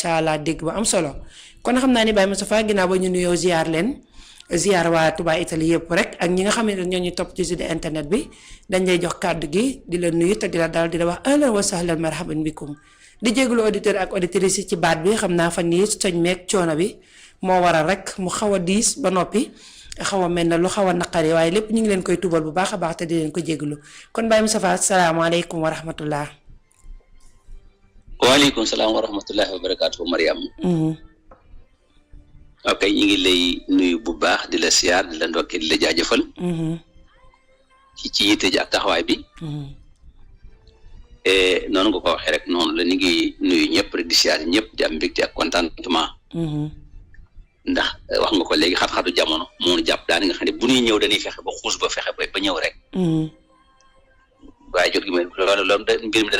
macha allah dégg ba am solo kon xam naa ni Baye Moustapha ginnaaw ba ñu nuyoo ziar leen ziar waa Touba Italie yëpp rek ak ñi nga xam ne ñoo ñu topp ci site internet bi dañ lay jox kàddu gi di la nuyu te di la dalal di la wax ahlan wa sahlan marhaban bikum di jégalu auditeur ak auditrice yi ci baat bi xam naa fan yii soñ meeg coono bi moo waral rek mu xaw a diis ba noppi xaw a mel na lu xaw a naqari waaye lépp ñu ngi leen koy tubal bu baax a baax te di leen ko jégalu kon Baye Moustapha salaamaaleykum wa rahmatullah. waaleykum salaam wa rahmatullahi wa barakaatu Mariam. ok ñu ngi lay nuyu bu baax di la siyaar di la ndokkee di la jaajëfal. ci yitte ji ak taxawaay bi. noonu nga ko waxee rek noonu la ñu ngi nuyu ñëpp rek di siyaar ñëpp di am mbégte ak contentement. ndax wax nga ko léegi xat-xatu jamono moo ñu jàpp daani nga xam ne bu ñuy ñëw dañuy fexe ba xuus ba fexe ba ñëw rek. waaye jot gi mooy loolu mbir mi da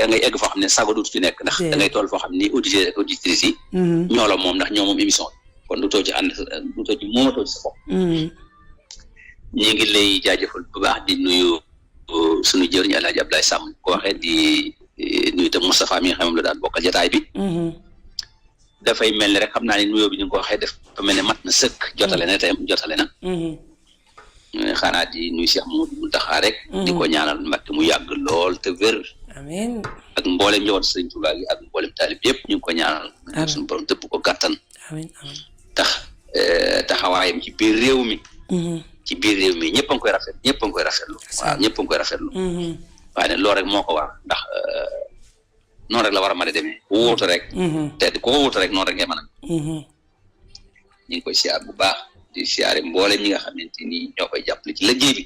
ngay egg foo xam ne sago duutu ci nekk ndax da ngay toll foo xam ni auditeurs ak auditrices yi. ñoo la moom ndax ñoo moom émission bi kon du too ci ànd du too ci moomatoo ci sa bopp. ñu ngi lay jaajëfal bu baax di nuyu suñu jëriñ El Hadj Abdoulaye Samb ko waxee di nuyu tam Moustapha mi nga xam ne la daan bokkal jotaay bi. dafay mel ni rek xam naa ne nuyoo bi ñu ko waxee dafa mel ne mat na sëkk jotale na tey jotale na. xanaa di nuyu Cheikh Mouhamadou Mountakha rek. di ko ñaanal Mbàkke mu yàgg lool te wér. amiin ak mboolem njaboot Sëriñ Tuubaa gi ak mboolem taalib yëpp ñu ngi ko ñaanal. amiin suñu borom tëpp ko gàttan. amiin amiin tax taxawaayam ci biir réew mi. ci biir réew mi ñëpp a ngi koy rafet ñëpp a ngi koy rafetlu. waaw ñëpp a ngi koy rafetlu. waaye nag loolu rek moo ko war ndax noonu rek la war a mën a demee. ku wuute rek. te ku wuute rek noonu rek ngay mën a. ñu ngi koy siyaar bu baax. di siyaare mboolem ñi nga xamante ni ñoo koy jàppale ci liggéey bi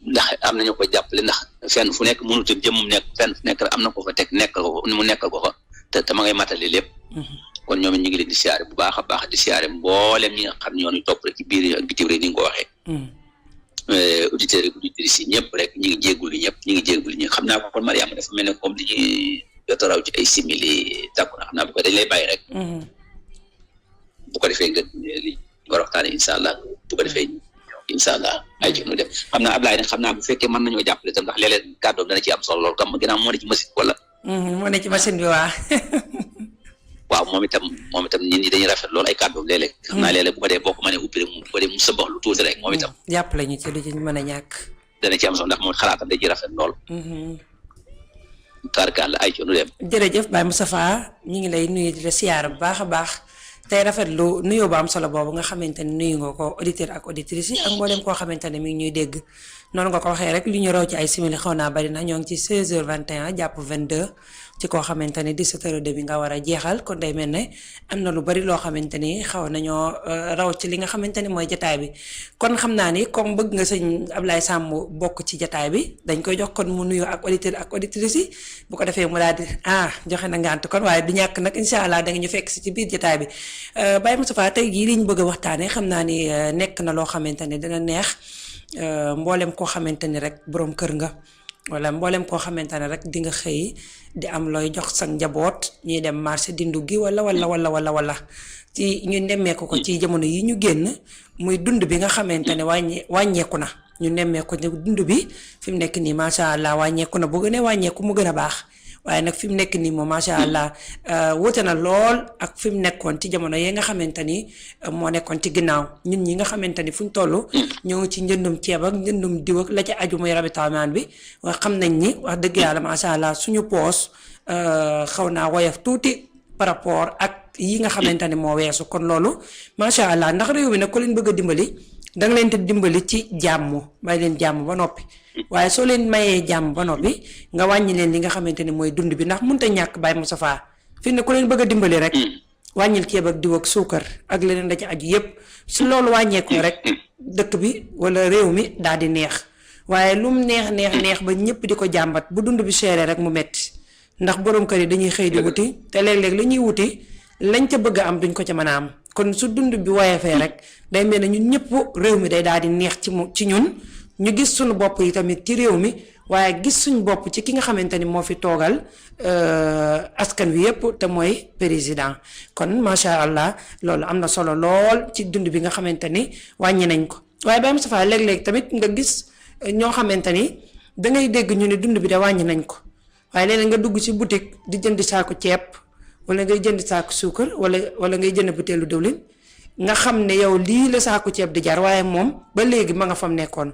ndax am na ñoo koy jàppale ndax fenn fu nekk mënut a jëmmum nekk fenn fu nekk am na ko fa teg nekkal ko mu nekkal ko fa te ma ngay matali lépp. kon ñoom it ñu ngi leen di siyaare bu baax a baax di siyaare mboolem ñi nga xam ne ñoo ñu topp rek ci biir ak bitim rek ni nga ko waxee. auditeurs ak auditrices yi ñëpp rek ñu ngi jéggulu ñëpp ñu ngi jéggulu ñi xam naa ko kon Mariama dafa mel ne comme li ñuy jot a raw ci ay simili takku na xam naa bu ko dañ lay bàyyi rek. bu ko defee nga li war a waxtaanee incha allah bu ko defee incha allah ay ci nu dem xam naa Ablaye nag xam naa bu fekkee mën nañoo jàppale tam ndax léeg-léeg kàddoom dana ci am solo lool comme ginnaaw moo ne ci machine wala. moo ne ci machine bi waaw moom itam nit ñi dañuy rafet lool ay kàddoom léeg-léeg. xam naa léeg-léeg bu ko dee boo ko mënee ubbi rek bu ko dee mu sëmbax lu tuuti rek moom itam. jàppale ñu ci lu ci mën a ñàkk. dana ci am solo ndax moom xalaatam da ciy rafet lool. tarkaal ay ci nu dem. jërëjëf Baye Moustapha ñu ngi lay nuyu di la siyaar bu baax a baax. tey rafetlu nuyoo ba am solo boobu nga xamante ne nuyu nga ko auditeur ak auditrice yi ak mboolem koo xamante ne mi ngi ñuy dégg noonu nga ko waxee rek li ñu raw ci ay simili xaw naa bari na ñoo ngi ci 16h21 jàpp 22 ci koo xamante ne 17h30 nga war a jeexal kon day mel ne am na lu bari loo xamante ni xaw nañoo raw ci li nga xamante ne mooy jataay bi kon xam naa ni comme bëgg nga sëñ Ablaye Samb bokk ci jataay bi dañ koy jox kon mu nuyoo ak auditeur ak auditrice yi bu ko defee mu daal di joxe na ngant kon waaye du ñàkk nag incha allah da nga ñu fekk si ci biir jataay bi Baye Moustapha tey jii li ñu bëgg a waxtaanee xam naa ni nekk na loo xamante ne dina neex mboolem koo xamante ni rek boroom kër nga wala mboolem koo xamante ne rek di nga xëy di am looy jox sa njaboot ñuy dem marché di nduggi wala ci ñu nemmeeku ko ci jamono yi ñu génn muy dund bi nga xamante ne wàññeeku na ñu nemmeeku ne dund bi fi mu nekk nii macha allah wàññeeku na bu gënee wàññeeku mu gën a baax. waaye nag fi mu nekk nii moom macha allah wute na lool ak fi mu nekkoon ci jamono yi nga xamante ni moo nekkoon ci ginnaaw ñun ñi nga xamante ni fu ñu toll ñoo ngi ci njëndum ceeb ak njëndum diw ak la ci aju muy rabitamaan bi wax xam nañ ni wax dëgg yàlla macha allah suñu poos xaw naa woyof tuuti par rapport ak yi nga xamante ni moo weesu kon loolu macha allah ndax réew mi nag ko leen bëgg a dimbali da nga leen te dimbali ci jàmm may leen jàmm ba noppi. waaye soo leen mayee jàmm ba noppi nga wàññi leen li nga xamante ni mooy dund bi ndax mënut a ñàkk Baye Moustapha fi ne ku leen bëgg a dimbali rek wàññil ceeb ak diw ak suukar ak leneen da ci aju yépp su loolu wàññeekoo rek dëkk bi wala réew mi daal di neex waaye lu mu neex ba ñëpp di ko jàmbat bu dund bi seeree rek mu metti ndax borom kër yi dañuy xëy di wuti te léeg-léeg li ñuy wuti lañ ca bëgg a am duñ ko ca mën a am kon su dund bi woyefee rek day mel ne ñun ñëpp réew mi day daal di neex ci ñun ñu gis suñu bopp yi tamit ci réew mi waaye gis suñu bopp ci ki nga xamante ni moo fi toogal askan wi yëpp te mooy président kon macha allah loolu am na solo lool ci dund bi nga xamante ni wàññi nañ ko waaye Baye Moustapha léeg-léeg tamit nga gis ñoo xamante ni dangay dégg ñu ne dund bi de wàññi nañ ko waaye léeg-léeg nga dugg ci boutique di jënd saako ceeb wala ngay jënd saaku suukar wala ngay jënd butéelu diwlin nga xam ne yow lii la saaku ceeb di jar waaye moom ba léegi ma nga fam nekkoon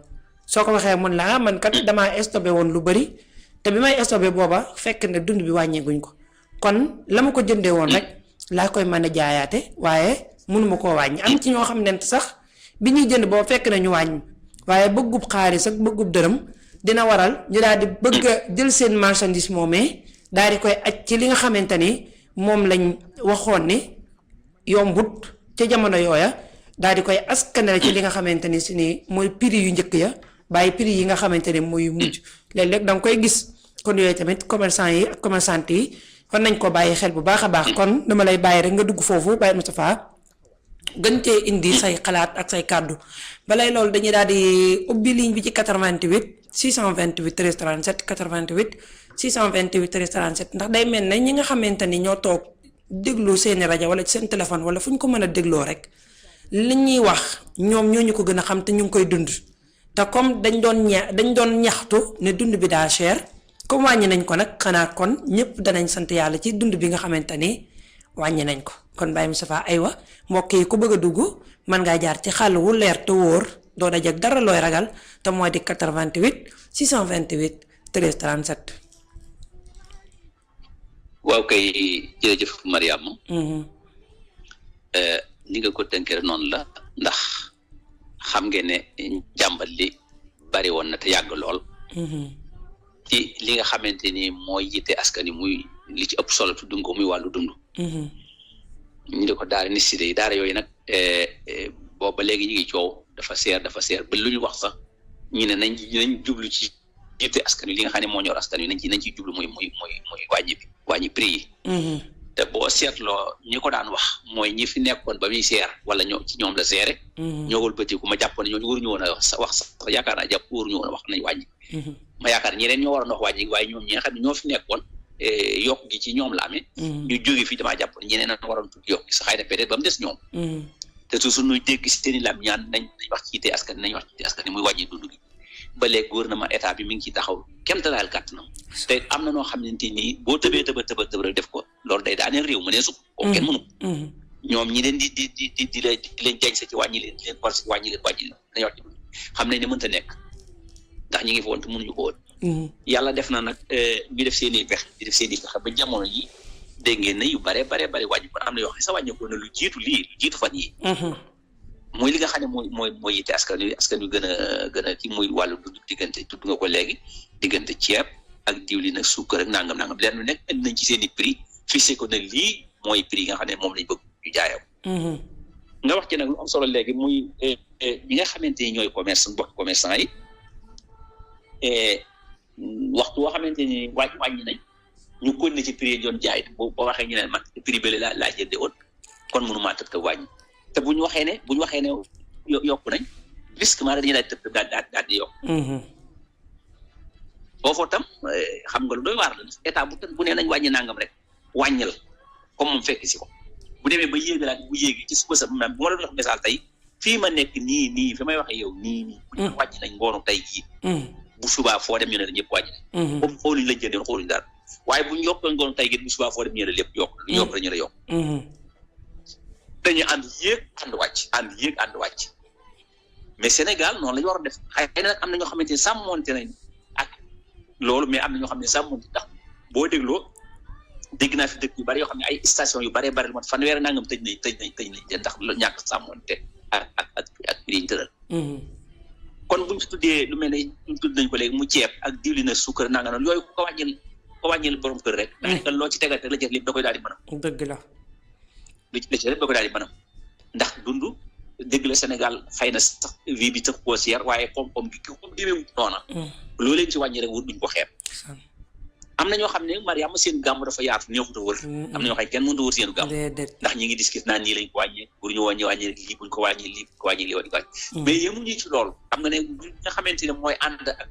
soo ko waxee mun la man kat damaa stocké woon lu bari te bi may stocké booba fekk ne dund bi wàññeeguñ ko kon la ma ko jëndee woon rek laa koy mën a jaayaate waaye mënuma koo wàññi am ci ñoo xam ne sax bi ñuy jënd booba fekk na ñu wàññi waaye bëggub xaalis ak bëggub dërëm dina waral ñu daal di bëgg a jël seen marchandise moomee daal di koy aj ci li nga xamante ni moom lañ waxoon ni yombut ca jamono yooya daal di koy askanale ci li nga xamante ni si ni mooy prix yu njëkk ya bàyyi prix yi nga xamante ni mooy mujj léeg-léeg da nga koy gis kon yooyu tamit commerçant yi ak commerçante yi kon nañ ko bàyyi xel bu baax a baax kon dama lay bàyyi rek nga dugg foofu Baye Moustapha gën cee indi say xalaat ak say kàddu balay loolu dañuy daal di ubbi ligne bi ci 88 628 13 37 88 628 13 37 ndax day mel ne ñi nga xamante ni ñoo toog déglu seeni rajo wala seen téléphone wala fu ñu ko mën a dégloo rek li ñuy wax ñoom ñoo ñu ko gën a xam te ñu ngi koy dund te comme dañ doon ñaxtu ne dund bi daa cher comme wàññi nañ ko nag xanaa kon ñëpp danañ sant yàlla ci dund bi nga xamante ni wàññi nañ ko kon Baye Moustapha aywa mbokk yi ku bëgg a dugg mën ngaa jaar ci xàll wu leer te wóor doo dajeg dara looy ragal te mooy di 88 628 13 37. waaw kay jërëjëf Mariama. ni nga ko tënkee noonu la ndax xam ngeen ne jàmbat li bari woon na te yàgg lool. ci li nga xamante ni mooy yitte askan wi muy li ci ëpp solo tudd ko muy wàllu dund. ñu di ko daara nécessité yi daara yooyu nag booba léegi ñu ngi coow dafa seer ba lu ñu wax sax ñu ne nañ jublu ci yitte askan wi li nga xam ne moo ñor askan wi nañ ciy jublu muy wàññi prix yi. te boo seetloo ñi ko daan wax mooy ñi fi nekkoon ba muy seer wala ci ñoom la seere. ñëwul bëtiku ma jàpp ne ñooñu waruñu woon a wax sax yaakaar naa jàpp waruñu woon a wax nañ wàññi. ma yaakaar ñeneen ñoo waroon a wax wàññi waaye ñoom ñi nga xam ne ñoo fi nekkoon yokk gi ci ñoom la amee. ñu jóge fi damaa jàpp ne ñeneen a waroon tudd yokk gi sax xëy na peut-être ba mu des ñoom. te toujours ñuy dégg seen i lam ñaan nañ wax ci yitte askan nañ wax ci yitte askan muy wàññi dund gi ba léegi gouvernement état bi mi ngi ciy taxaw kéemtalaayal kàttanam te am na noo xamante ni boo tëbee tëba def ko loolu day daaneel réew mu ne su ko kenn mënu ñoom ñi leen di leen jañ sa ci wàññi leen force wàññi leen dañu wax xam nañ ne mënta nekk ndax ñi ngi fi woon te mënuñu ko woon yàlla def na nag ñu def seen i pexe ba jamono yi dégg ngeen ne yu bare wàññi ko am na yoo xam ne sa wàññi ko na lu jiitu fan yi mooy li nga xam ne mooy yitte askan wi gën a ci muy wàllu dund diggante tudd nga ko léegi diggante ceeb ak diwlin ak suukar ak nangam leen lu nekk indi nañ ci seen i prix fixé ko ne lii mooy prix yi nga xam ne moom lañ bëgg ñu jaayam nga wax ci nag lu am solo léegi muy ñi nga xamante ni ñooy mbokk commerçant yi waxtu boo xamante ni wàññi nañ ñu continuer ci prix yi doon jaay boo waxee ñu ne man prix bële laa jëndee woon kon mënumaa tëb te wàññi te bu ñu waxee ne yokku nañ risque maa dañuy daal di yokk foofu tam xam nga lu doy waar la état bu nee nañ wàññi nangam rek wàññil comme moom fekk si ko bu demee ba yéegalaat bu yéegi ci suba sa bu ma la jox message tey fii ma nekk nii fi may waxee yow nii bu ñu wàññi nañ ngoonu tey jii bu subaa foo dem ñu ne la ñëpp wàññi nañ comme xooluñ lañ jëndoon xooluñ daal waaye bu ñu yokkoon ngoonu tey gi bu subaa foo dem ñu ne la lépp yokk lu yokk dañu la yokk dañu ànd yéeg ànd wàcc mais Sénégal noonu la ñu war a def xëy na am na ñoo xamante ne sàmmonte nañ ak loolu mais am na ñoo xam ne sàmmonte ndax boo dégloo dégg naa fi dëkk yu bari yoo xam ne ay station yu bari lu mat fanweeri nangam tëj nañ ndax ñàkk sàmmonte ak prix yi tëral kon buñ fi tuddee lu mel ne ñu tudd nañ ko léegi mu ceeb ak diwlin ak suukar nanga noonu yooyu ko wàññil borom kër rek daanaka loo ci tegal te la jëf lépp da koy daal di mën a dëgg la lu ci lépp da koy daal di mën a ndax dund dëgg la Sénégal xëy na sax vie bi tax koo seer waaye koom-koom gi comme demeewul noona loo leen ci wàññi rek wut duñ ko xeeb am na ñoo xam ne Mariama seen gàmm dafa yaatu neexut a wër am na ñoo xam ne kenn mënut a wër seenu gàmm ndax ñi ngi discuter naan nii lañ ko wàññee pour ñu wàññi lii buñ ko wàññi lii buñ ko wàññi lii wañ ko wàññi mais yemuñu ci loolu xam nga ne nga xamante ne mooy ànd ak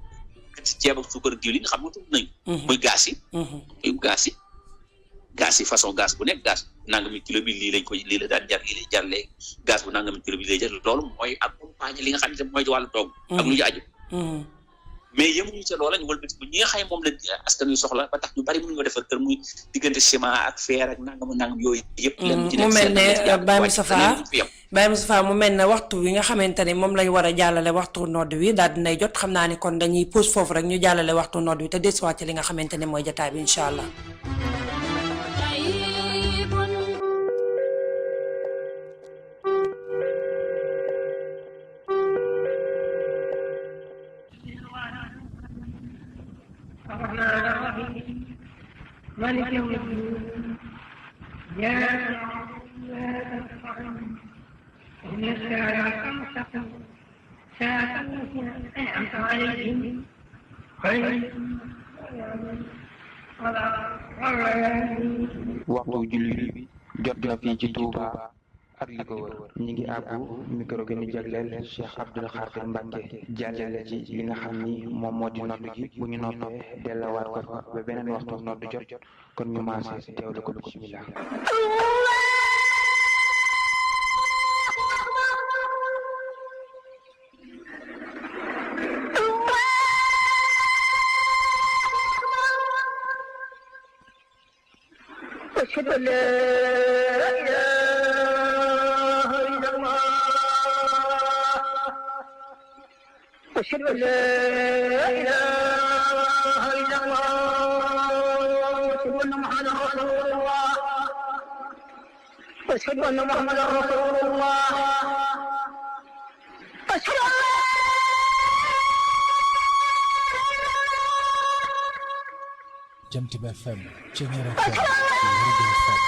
ceeb ak suukar diwlin xam nga tudd nañ muy gaz yi façon gaz bu nekk gaz nangami kilo bi lii la daan jar lii lay jar léegi gaz bu nangami kilo bi lay jar loolu mooy accompagner li nga xam ne mooy ci wàllu toog ak lu ñu aju mais yemuñu ca loola ñu wëlbati bu ñi nga xam moom la askan wi soxla ba tax ñu bari mënuñoo defar kër muy diggante ciment ak fer ak nangam yooyu yëpp. mu mel ne Baye Moustapha mu mel ne waxtu wi nga xamante ne moom lañ war a jàllale waxtu nodd wi daal dinay jot xam naa ni kon dañuy pause foofu rek ñu jàllale waxtu nodd wi te desuwaat ci li nga xamante ne mooy jotaay bi incha allah. مالك يوم الدين إياك نعبد وإياك نستعين صراط الذين أنعمت عليهم غير waxtu julli bi jot na fii ci Touba ak li ko wër ñi ngi àbbu micro gi ñu jagleel Cheikh Abdoul Khadir Mbacke jàllale ci li nga xam ni moom moo di nodd gi bu ñu noppee dellawaat ko fa ba beneen waxtu nodd jot kon ñu maase teewlu ko bismillah. أشهد أن لا إله إلا الله أشهد أن لا إله إلا الله أشهد أن محمدا رسول الله أشهد أن Jant bi FM Ceñeer FM Lergui FM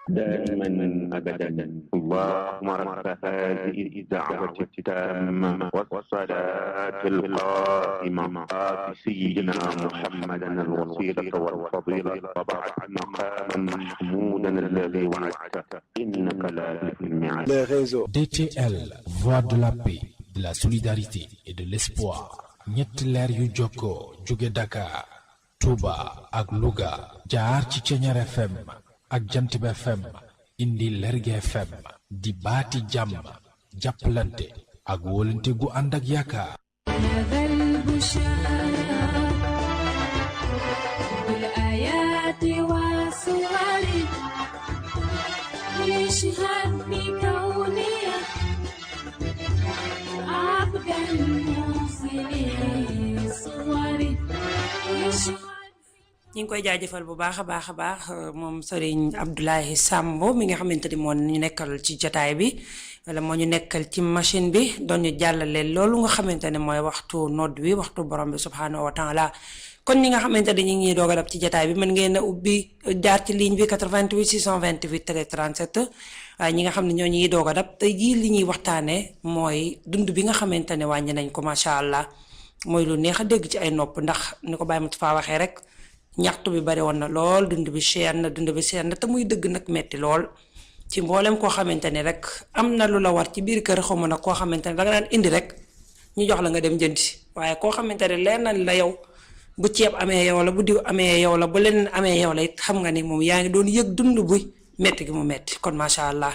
دائما أبدا اللهم رب هذه الدعوة التامة والصلاة القائمة آت سيدنا محمدا الوسيلة والفضيلة وبعث مقاما محمودا الذي وعدته إنك لا تخلف الميعاد. DTL, voix de la paix, de la solidarité et de l'espoir. ñetti leer yu jokkoo jóge Dakar, Touba ak Louga jaar ci Ceñeer FM ak Jant bi FM indi Lergui FM di baati jàmm jàppalante ak wóolante gu ànd ak yaakaar. ñi ngi koy jaajëfal bu baax a baax moom Serigne Abdoulaye Samb mi nga xamante ni moo ñu nekkal ci jotaay bi wala moo ñu nekkal ci machine bi doon ñu jàllale loolu nga xamante ne mooy waxtu nodd wi waxtu borom bi subhanahu wa taala kon ñi nga xamante ne ñu ngi doog a dab ci jotaay bi mën ngeen a ubbi jaar ci ligne bi 88 628 13 37 waaye ñi nga xam ne ñoo ñuy doog a dab tey jii li ñuy waxtaanee mooy dund bi nga xamante ne wàññi nañ ko macha allah mooy lu neex a dégg ci ay nopp ndax ni ko Baye Moustapha waxee rek. ñaxtu bi bari woon na lool dund bi cher na te muy dëgg nag metti lool ci mboolem koo xamante ne rek am na lu la war ci biir kër xamu nag koo xamante ne danga daan indi rek ñu jox la nga dem jëndi waaye koo xamante ne leer nañ la yow bu ceeb amee yow la bu diw amee yow la bu leneen amee yow la it xam nga ni moom yaa ngi doon yëg dund buy metti gi mu metti kon macha allah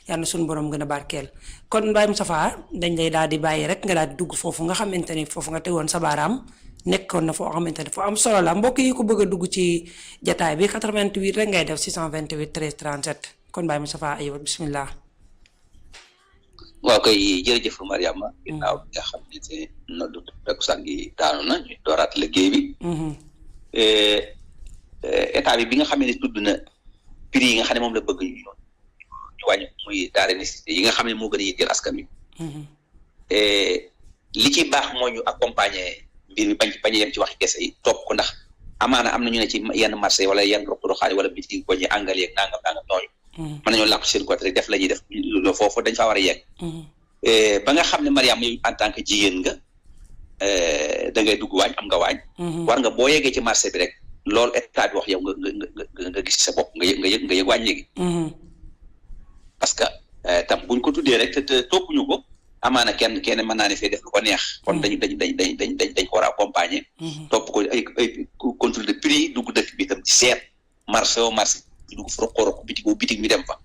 yal na suñu borom gën a barkeel kon Baye Moustapha dañ lay daal di bàyyi rek nga daal di dugg foofu nga xamante ni foofu nga tegoon sa baaraam nekkoon na foo xamante ne foo am solo la mbokk yi ko bëgg a dugg ci jataay bi 88 rek ngay def 628 13 37 kon Baye Moustapha aywa bismillah. waaw koy jërëjëf Mariama ginnaaw bi nga xam ne te noddu takkusaan gi daanu na ñu dooraat liggéey bi état bi nga xam ne tudd na prix yi nga xam ne moom la bëgg ñu wàññi muy denrées nécessaires yi nga xam ne moo gën a yitteel askan wi li ci baax mooy ñu accompagner mbir mi bañ a yem ci waxi kese yi topp ko ndax amaana am na ñu ne ci yenn marché wala yenn roq-roqaani wala biti ko ñu àngal yeeg nangam ñooñu mën nañoo làqu seen côté rek def la ñuy def foofu dañ faa war a yegg ba nga xam ne Mariam yow en tant que jigéen nga da ngay dugg waañ am nga waañ war nga boo yeggee ci marché bi rek loolu état bi wax yow nga gis sa bopp nga yëg waañ léegi parce que tam buñ ko tuddee rek te toppuñu ko amaana kenn mën naa ne fee def lu ko neex kon dañ ko war a accompagner topp ko ay contrôle de prix dugg dëkk bi itam ci seet marché dugg fa roq bitig mi dem fa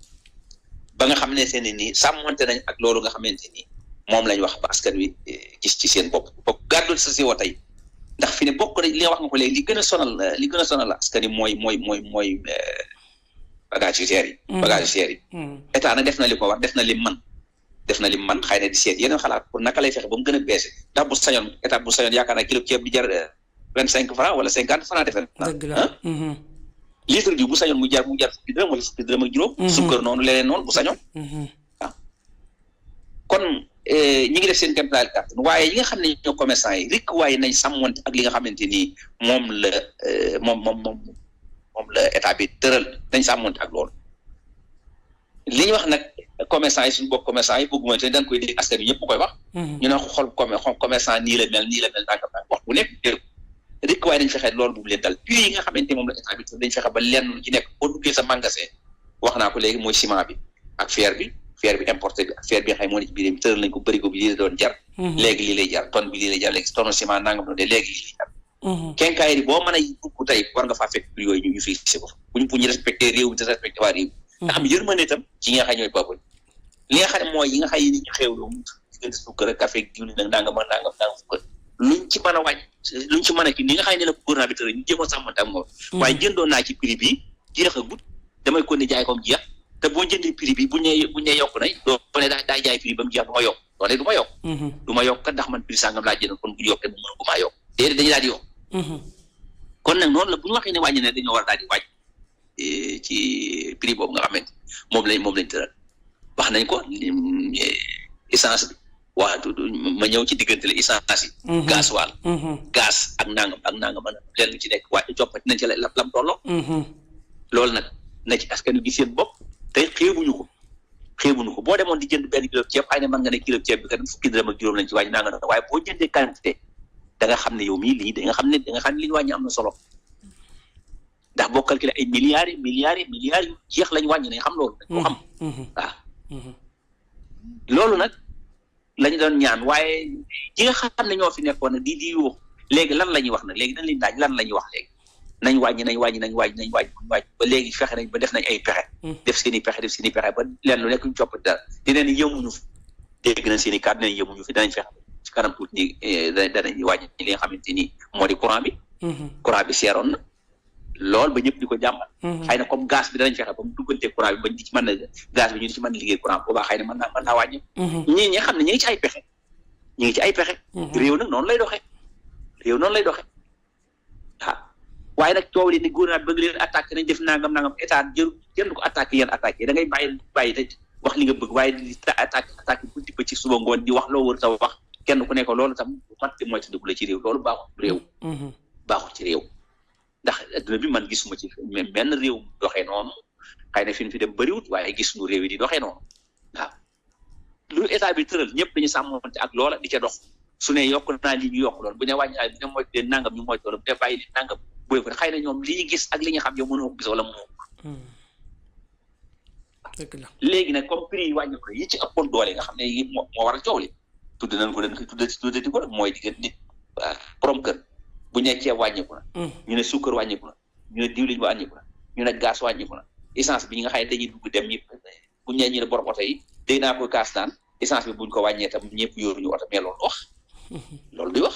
ba nga xam ne seen nii sàmmonte nañ ak loolu nga xamante ni moom lañ wax ba askan wi gis ci seen bopp bokk gàddul sa si wa tey ndax fi ne bokk na li nga wax nga ko léegi li gën a sonal askan wi mooy bagage yu seer yi état nag def na li ko war def na lim man xëy na di seet yeneen xalaat pour naka lay fexe ba mu gën a beese ndax bu sañoon état bu sañoon yaakaar naa kilo ceeb di jar 25 francs wala 50 francs defe na litre bi bu sañoon mu jar fukki dërëm wala fukki dërëm ak juróom sukkar noonu leneen noonu bu sañoon waaw kon ñi ngi def seen kéemtalaay kàttan waaye yi nga xam ne ñoo commerçant yi rek waaye nañ sàmmonte ak li nga xamante ni moom la état bi tëral nañ sàmmonte ak loolu li ñu wax nag commerçant yi suñu bokk commerçant yi bëgguma te dañ koy dégg askan bi ñëpp koy wax ñu ne xool commerçant nii la mel nangam wax bu nekk rek waaye dañ fexe loolu bu leen dal prix yi nga xamante moom la état bi dañ fexe ba lenn lu ci nekk boo duggee sa magasin wax naa ko léegi mooy ciment bi ak fer bi importé bi ak fer bi nga xam moo ne ci biir tëral nañ ko bërigo bi lii la doon jar léegi lii lay jar tonne bi lii lay jar léegi tonne ciment nangam doon de léegi lii lay jar kenkaayri boo mën a dugg tey war nga faa fekk prix yooyu ñu fixé ko fa bu ñu respecté réew mi te respecté waa réew nga xam yërmande itam ci ñi nga xam ñooy peuple li nga xam ne mooy yi nga xam yi ni ñu xewloo diggante suukar ak café diwlin nag nangam suukar luñ ci mën a wàññ luñ ci mën a kii ni nga xam ne la gouvernement bi tëral ñu jéem a sàmmante ak moom waaye jëndoon naa ci prix bi jeexagut damay ko ne jaay comme jeex te boo jëndee prix bi bu ñee yokk nañ doo ne daa jaay prix ba mu jeex du ma yokk doone du ma yokk kat ndax man prix sàngam laa jëndoon kon bu ñu yokkee bu mënu ko maa yokk déedéet dañu daal di yokk kon nag noonu la bu ñu waxee ne wàññi ne dañoo war daal di wàññ ci prix boobu nga xamante moom lañ tëral wax nañ ko essence bi waa ma ñëw ci diggante la essence yi gasoil gaz ak nangam leen lu ci nekk waaye coppati nañ ci lam tolloo loolu nag na ci askan wi gis seen bopp te xeebuñu ko boo demoon di jënd benn kilo ceeb xëy na mën nga ne kilo ceeb bi kat fukki dërëm ak juróom lañ ci wàññi nanga waaye boo jëndee quantité da nga xam ne yow mii lii da nga xam ne li ñu wàññi am na solo ndax boo calculé ay milliards yu jeex lañ wàññi nañ xam loolu dañ ko xam waaw loolu nag lañu doon ñaan waaye ñi nga xam ne ñoo fi nekkoon nag di yuux léegi lan la ñuy wax nag léegi dañ leen daaj lan la ñuy wax léegi nañ wàññi ba léegi fexe nañ ba def nañ ay pexe def seen i pexe ba leen lu nekk ñu coppati dara dinañ yëmuñu fi dégg nañ seen i kàddu dinañ yëmuñu fi danañ fexe ci kanam tuuti ni danañ wàññi li nga xamante ni moo di courant bi seeroon na loolu ba ñëpp di ko jàmmal xëy na comme gaz bi danañ fexe ba mu duggante courant bi bañ di ci mën a gaz bi ñu di ci mën a liggéey courant boobaa xëy na mën naa wàññi ñii ñi xam ne ñu ngi ci ay pexe réew nag noonu lay doxee waaw waaye nag coow li ni gouvernement bi bëgg leen attaqué nañ def nangam état jël kenn du ko attaqué yéen attaqué da ngay bàyyi te wax li nga bëgg waaye di attaqué bu tibb ci suba ngoon di wax loo wër ta wax kenn ku nekk loolu tam mat di mooy te dugg la ci réew loolu baaxul ci réew ndax adduna bi man gisuma ci benn réew doxee noonu xëy na fi dem bëriwut waaye gis nu réew yi di doxee noonu waaw lu état bi tëral ñëpp dañu sàmmonte ak loola di ca dox su ne yokk naa li ñu yokk loolu bu ne wàññi bu ne moytu leen nangam ñu moytu loolu bu ne bàyyi leen nangam booy ko xëy na ñoom li ñu gis ak li ñu xam yow mënoo ko gis wala mënoo ko léegi nag comme prix yi wàññi ko yi ci ëppoon doole nga xam ne yi moo waral coow li tudd nañ ko dañ koy tuddati ko mooy diggante nit borom kër bu ñu nee ceeb wàññiku na ñu ne suukar wàññiku na ñu ne diwlin wàññiku na ñu ne gaz wàññiku na essence bi nga xam ne dañuy dugg dem ñi bu ñu nee ñu ne borom oto yi dégg naa ko kaas naan essence bi buñ ko wàññee tam ñëpp yóoruñu oto mais loolu wax loolu di wax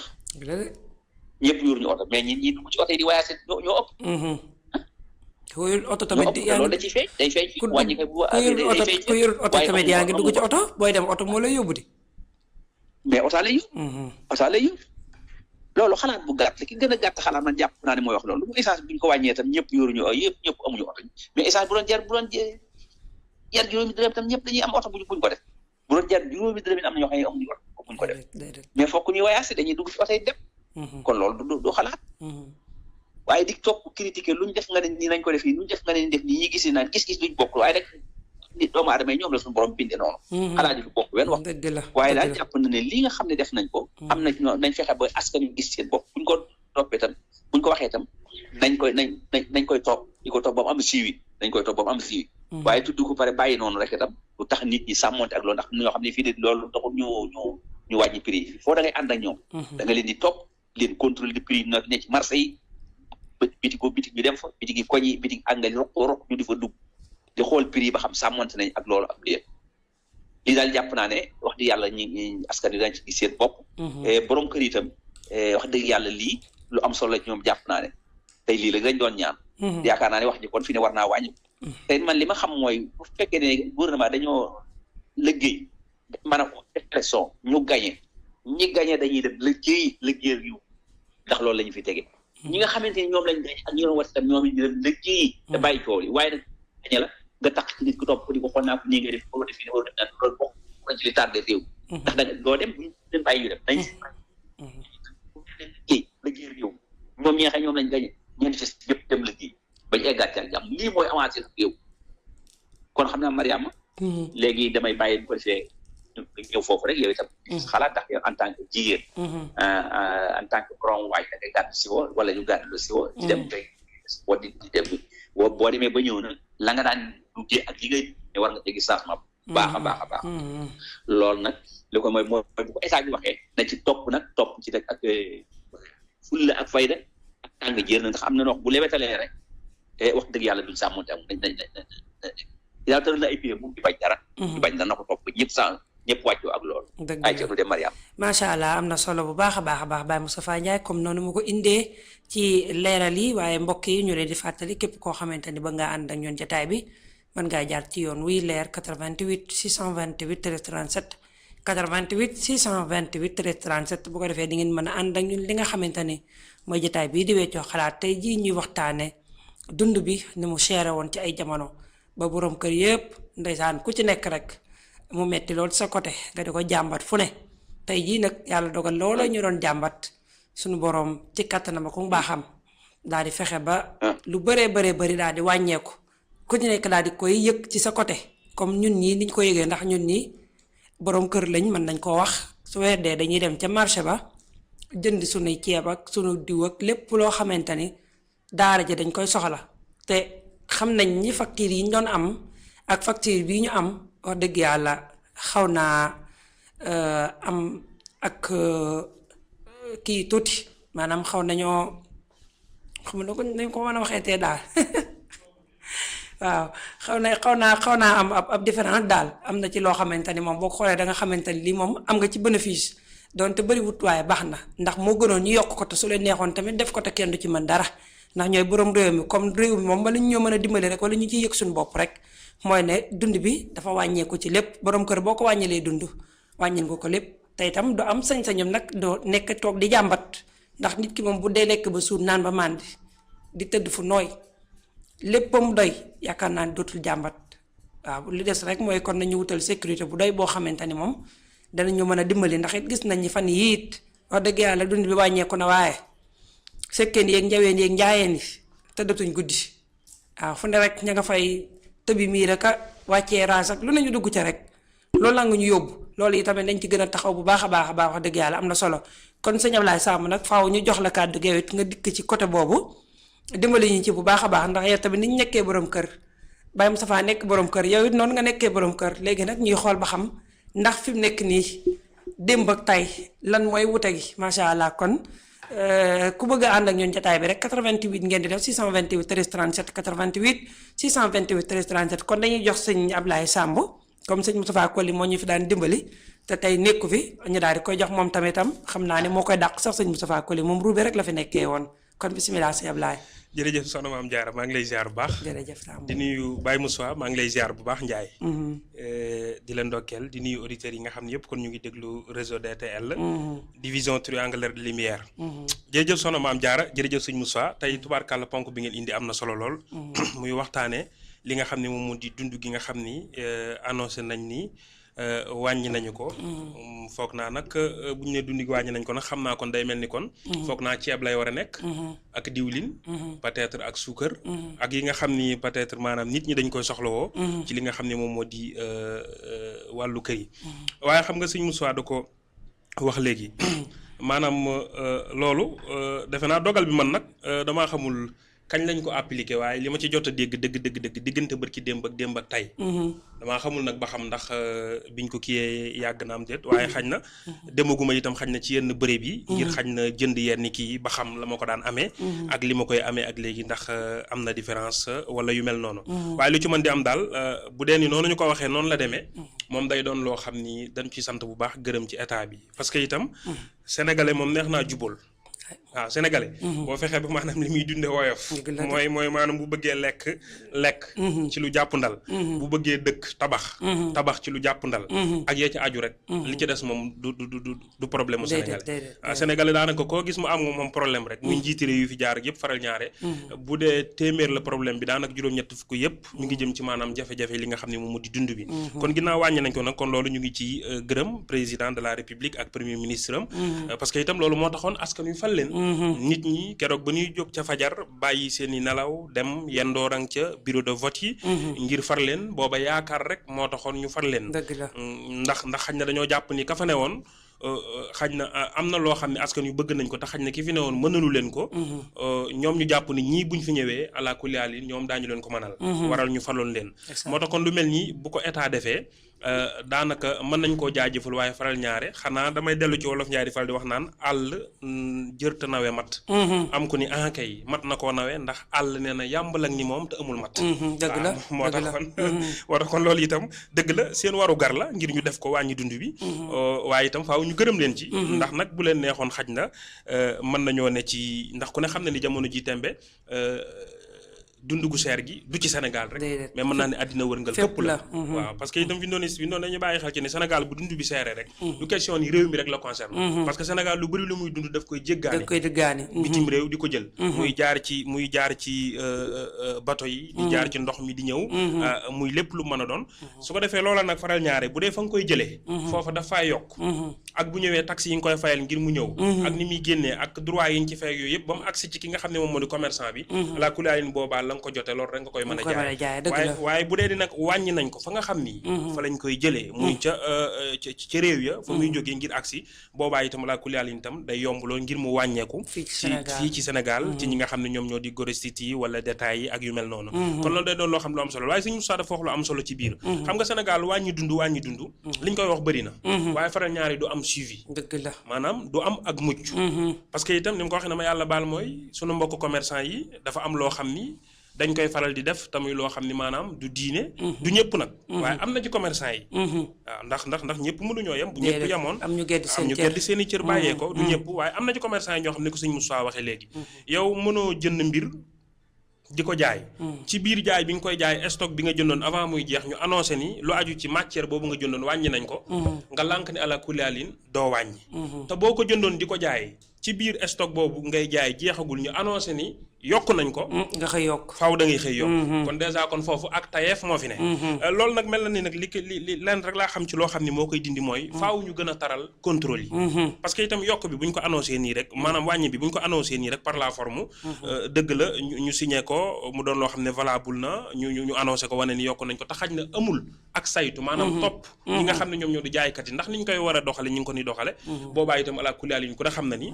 ñëpp yóoruñu oto mais ñi dugg ci oto yi di waaye ñoo ëpp ku yorul oto lu tamit ëpp te loolu da ciy feeñ day feeñ ku wàññi ko bu ku yorul oto ku yorul oto waaye tamit yaa ngi dugg ci oto booy dem oto moo lay yóbbu di. mais oto lay yóbbu oto lay yóbbu loolu xalaat bu gàtt ki gën a gàtt xalaat man jàpp naa ne mooy wax loolu lu mu essence bi ñu ko wàññee tam ñëpp yoruñu ñëpp amuñu oto mais essence bu doon jar juróomi dërëm tam ñëpp dañuy am oto buñ ko def bu doon jar juróomi dërëm am na ñoo xam ne amuñu oto buñ ko def mais fokk ñuy voyage dañuy dugg ci oto yi dem kon loolu du xalaat waaye di topp critiquer luñ def nga ne nii nañ ko def nii luñ def nga ne ni def nii ñi gis naan gis-gis luñ bokk waaye rek nit doomu aadama yi ñoom la suñu borom bindee noonu xalaat yi du bokk wenn wax waaye daal jàpp na ne li nga xam ne def nañ ko am na nañ fexe ba askan wi gis seen bopp buñ ko toppee tam buñ ko waxee tam nañ koy topp di ko topp ba mu am siiwi nañ koy topp ba mu am siiwi waaye tudd ko pare bàyyi noonu rek itam lu tax nit ñi sàmmonte ak loolu ndax ñoo xam ne fii de loolu taxul ñu wàññi prix yi foo da ngay ànd ak ñoom da nga leen di topp leen contrôle de prix na ne ci marché yi bitig ñu dem fa bitig yi koñ yi bitig angal rok ñu di fa dugg di xool prix yi ba xam sàmmonte nañ ak loolu ak lii lii daal jàpp naa ne wax dëgg yàlla ñi askan wi dañ ci gis seen bopp borom kër itam wax dëgg yàlla lii lu am solo la ñoom jàpp naa ne tey lii la dañ doon ñaan yaakaar naa ne wax ji kon fi ne war naa wàññi te man li ma xam mooy bu fekkee ne gouvernement dañoo liggéey maanaam def pression ñu gagné ñi gagné dañuy dem liggéey yu ndax loolu la ñu fi tege ñi nga xamante ni ñoom lañ gagné ak ñi doon war tam ñoom it ñu dem liggéey te bàyyi coow yi waaye nag gagné la nga tax ci nit ku topp ko di ko xool naa ko nii ngay def ko def nii def naa loolu bokk nañ ci li tardé réew ndax da doo dem buñ leen bàyyi yu dem dañ liggéey réew ñoom ñi nga xam ñoom lañ gagné ñeenti fes yëpp dem liggéey bañ eggaat ak jàmm lii mooy avancé réew kon xam naa Mariama léegi damay bàyyi bu ko defee ñëw foofu rek yow itam xalaat ndax yow en tant que jigéen en tant que borom waay da ngay gàddu si woo wala ñu gàddu si woo di dem tey boo di dem boo demee ba ñëw na la nga daan duggee ak li ngay ne war nga jegi changement baax a baax loolu nag li ko mooy bu ko état bi waxee na ci topp ci rek ak fulla ak fayda ak tàng jër na ndax am na noo bu lewetalee rek wax dëgg yàlla duñ sàmmonte am nañ yàlla tëral na ay pied mu di bañ dara di bañ dana ko topp ñëpp wàccoo ak loolu ay ceenu dem Mariam macha allah am na solo bu baax a baax Baye Moustapha Ndiaye comme noonu mu ko indee ci leeral yi waaye mbokk yi ñu leen di fàttali képp koo xamante ni ba ngaa ànd ak ñoon jotaay bi mën ngaa jaar ci yoon wuy leer 88 628 13 37 88 628 13 37 bu ko defee di ngeen mën a ànd ak ñun li nga xamante ni mooy jotaay bii di weccoo xalaat tey jii ñuy waxtaane dund bi ni mu seere woon ci ay jamono ba borom kër yëpp ndeysaan ku ci nekk rek mu metti loolu sa côté nga di ko jàmbat fu ne tey jii nag yàlla dogal loola ñu doon jàmbat suñu borom ci kattanam ak baaxam daal di fexe ba lu bëree daal di wàññeeku ku ci nekk daal di koy yëg ci sa côté comme ñun ñii niñ ko yëgee ndax ñun ñii borom kër lañ mën nañ koo wax su weer dee dañuy dem ca marché ba jënd sunuy ceeb ak sunu diw ak lépp loo xamante ni daara ji dañ koy soxla te xam nañ ñi facture yi ñu doon am ak facture bii ñu am wax dëgg yàlla xaw naa am ak kii tuuti maanaam xaw nañoo xam na ko nañ ko mën a waxee tee daal waaw xaw naa am ab différence daal am na ci loo xamante ni moom boo ko xoolee da nga xamante ni lii moom am nga ci bénéfice donte bëriwut waaye baax na ndax moo gënoon ñu yokk ko te su leen neexoon tamit def ko te kenn du ci mën dara ndax ñooy borom réew mi comme réew mi moom bala ñu ñoo mën a dimbali rek wala ñu ciy yëg suñu bopp rek mooy ne dund bi dafa wàññeeku ci lépp borom kër boo ko wàññilee dund wàññil nga ko lépp te itam du am sañ-sañam nag doo nekk toog di jàmbat ndax nit ki moom bu dee lekk ba suur naan ba màndi di tëdd fu nooy léppam doy yaakaar naa ne dootul jàmbat waaw li des rek mooy kon nañu wutal sécurité bu doy boo xamante ni moom danañu mën a dimbali ndax it gis nañ ni fan yii it wax dëgg yàlla dund bi wàññeeku na waaye sekkeen yeeg njaween yeeg njaayeen yi tëddatuñ guddi waaw fu ne rek ña nga fay tëbi mii rek a wàccee raas ak lu nañu dugg ca rek loolu la nga ñu yóbbu loolu yi tamit dañ ci gën a taxaw bu baax a baax wax dëgg yàlla am na solo kon sëñ Ablaye Samb nag faaw ñu jox la kàddu gi it nga dikk ci côté boobu dimbali ñu ci bu baax a baax ndax yow tamit ni ñu nekkee borom kër Baye Moustapha nekk borom kër yow it noonu nga nekkee borom kër léegi nag ñuy xool ba xam ndax fi mu nekk nii démb ak tay lan mooy wute gi macha allah kon ku bëgg a ànd ak ñun jotaay bi rek 88 ngeen di def 628 13 37 88 628 13 37 kon dañuy jox sëñ Ablaye Samb comme sëñ Moustapha Koli moo ñu fi daan dimbali te tey nekku fi ñu daal di koy jox moom tamitam xam naa ne moo koy dàq sax sëñ Moustapha Koli moom ruube rek la fi nekkee woon kon bisimilah sëñ Ablaye. jërëjëf soxna Maam Diarra maa ngi lay ziar bu baax. jërëjëf Samb. di nuyu Baye Moussa maa ngi lay ziar bu baax Ndiaye. di la ndokkeel di nuyu auditeurs yi nga xam ne yëpp kon ñu ngi déglu réseau DTL. division triangulaire de lumière. jërëjëf soxna Maam Diarra jërëjëf sëñ Moussa tey tubaarkàlla ponk bi ngeen indi am na solo lool. muy waxtaanee li nga xam ne moom moo di dund gi nga xam ni annoncé nañ ni. wàññi nañu ko. foog naa nag bu ñu nee dund gi wàññi nañ ko nag xam naa kon day mel ni kon. foog naa ceeb lay war a nekk. ak diwlin. peut-être ak suukar. ak yi nga xam ni peut-être maanaam nit ñi dañ koy soxlawoo. ci li nga xam ne moom moo di wàllu kër yi. waaye xam nga sëñ Moussa da ko wax léegi. maanaam loolu defe naa dogal bi man nag damaa xamul. kañ lañ ko appliqué waaye li ma ci jot a dégg dëgg diggante bërki démb ak tey. damaa xamul nag ba xam ndax biñ ko kiyee yàgg na am déet waaye xañ na demaguma itam xañ na ci yenn bërëb yi. ngir xañ na jënd yenn kii ba xam la ma ko daan amee. ak li ma koy amee ak léegi ndax am na différence wala yu mel noonu. waaye lu ci mën di am daal bu dee ni noonu ñu ko waxee noonu la demee. moom day doon loo xam ni dañ ciy sant bu baax gërëm ci état bi parce que itam sénégalais moom neex naa jubal. waaw sénégalais. boo fexee ba maanaam li muy dunde woyof. mooy maanaam bu bëggee lekk. ci lu jàpp ndal. bu bëggee dëkk tabax ci lu jàpp ndal. ak yee ci aju rek. li ci des moom du problème mu sénégalais. waaw sénégalais daanaka koo gis mu am moom problème rek. muy njiiti réew yu fi jaar yëpp faral ñaare. bu dee téeméer la problème bi daanaka juróom-ñett fukk yëpp mi ngi jëm ci maanaam jafe-jafe li nga xam ne moom moo di dund bi. kon ginnaaw wàññi nañ ko nag kon loolu ñu ngi ci gërëm président de la république ak premier ministre am. parce que itam loolu moo taxoon askan wi fal leen. nit ñi keroog ba ñuy jóg ca fajar bàyyi seen i nelaw dem yendoorang ca bureau de vote yi. ngir far leen booba yaakaar rek moo taxoon ñu far leen. dëgg la ndax xañ na dañoo jàpp ni ka fa ne woon xañ na am na loo xam ne askan yu bëgg nañ ko te xañ na ki fi ne woon mënalu leen ko. ñoom ñu jàpp ni ñii buñ fi ñëwee ala kulli haal ñoom daañu leen ko mënal. waral ñu faloon leen. moo tax kon lu mel nii bu ko état defee. daanaka mën nañ koo jaajëfal waaye faral ñaare xanaa damay dellu ci wolof ñaari faral di wax naan àll jërta nawe mat. am ko ni kay mat na koo nawe ndax àll nee na yàmbal ak ni moom te amul mat. dëgg la moo tax kon loolu itam dëgg la seen waru gar la ngir ñu def ko wàññi dund bi. waaye itam faaw ñu gërëm leen ci. ndax nag bu leen neexoon xaj na mën nañoo ne ci ndax ku ne xam na ni jamono ji tembe dund gu seer gi du ci Sénégal rek mais mën naa ne àddina wërngal këpp la waaw parce que itam fi doon dañu bàyyi xel ci ne Sénégal bu dund bi seeree rek du question ni réew mi rek la concerne parce que Sénégal lu bëri lu muy dund daf koy jéggaani bitim réew di ko jël muy jaar ci bateau yi di jaar ci ndox mi di ñëw muy lépp lu mën a doon su ko defee loola nag faral ñaare bu dee fa nga koy jëlee foofa daf fay yokk ak bu ñëwee taxes yi nga koy fayal ngir mu ñëw ak ni muy génnee ak droit yi ñu ci fay yooyu yëpp ba mu agsi ci ki nga xam ne moom moo di commerçant bi la kulaalin boobaa la nga ko jote loolu rek nga koy mën a jaay waaye bu dee di nag wàññi nañ ko fa nga xam ni fa lañ koy jëlee muy ca réew ya fa muy jógee ngir agsi boobaa itam la kulaalin itam day yomb loolu ngir mu wàññeeku fii ci Sénégal ci ñi nga xam ne ñoom ñoo di grossistes yi wala détails yi ak yu mel noonu kon loolu day doon loo xam lu am solo waaye suñu Moussa dafa wax lu am solo ci biir xam nga Sénégal wàññi dund liñ koy wax bëri na waaye faral ñaari du am suivi dëgg la maanaam du am ak mucc parce que itam ni mu ko waxee na ma yàlla baal mooy sunu mbokk commerçant yi dafa am loo xam ni dañ koy faral di def tamuy loo xam ni maanaam du diine du ñëpp nag waaye am na ci commerçant yi waaw ndax ñëpp mënuñoo yem bu ñëpp yemoon am ñu geddi seen i cër bàyyee ko du ñëpp waaye am na ci commerçant yi ñoo xam ne ko sëñ Moussa waxee léegi yow mënoo jënd mbir di ko jaay ci biir jaay bi nga koy jaay stock bi nga jëndoon avant muy jeex ñu annoncé ni lu aju ci matière boobu nga jëndoon wàññi nañ ko nga lànk ni ala kulaalin doo wàññi te boo ko jëndoon di ko jaay ci biir stock boobu ngay jaay jeexagul ñu annoncé ni yokk nañ ko nga xëy yokk faaw da ngay xëy yokk kon dèjà kon foofu ak tayeef moo fi ne loolu nag mel na ni nag li leen rek laa xam ci loo xam ni moo koy dindi mooy faaw ñu gën a taral contrôle yi parce que itam yokk bi bu ñu ko annoncé nii rek maanaam wàññi bi bu ñu ko annoncé nii rek par la forme dëgg la ñu signé ko mu doon loo xam ne valable na ñu annoncé ko wane ni yokk nañ ko te xaj na amul ak saytu maanaam topp ñi nga xam ne ñoom ñoo di jaaykat yi ndax ni ñu koy war a doxale ñi ngi ko ni doxale boobaa itam ala kulial yi ñu ko da xam na ni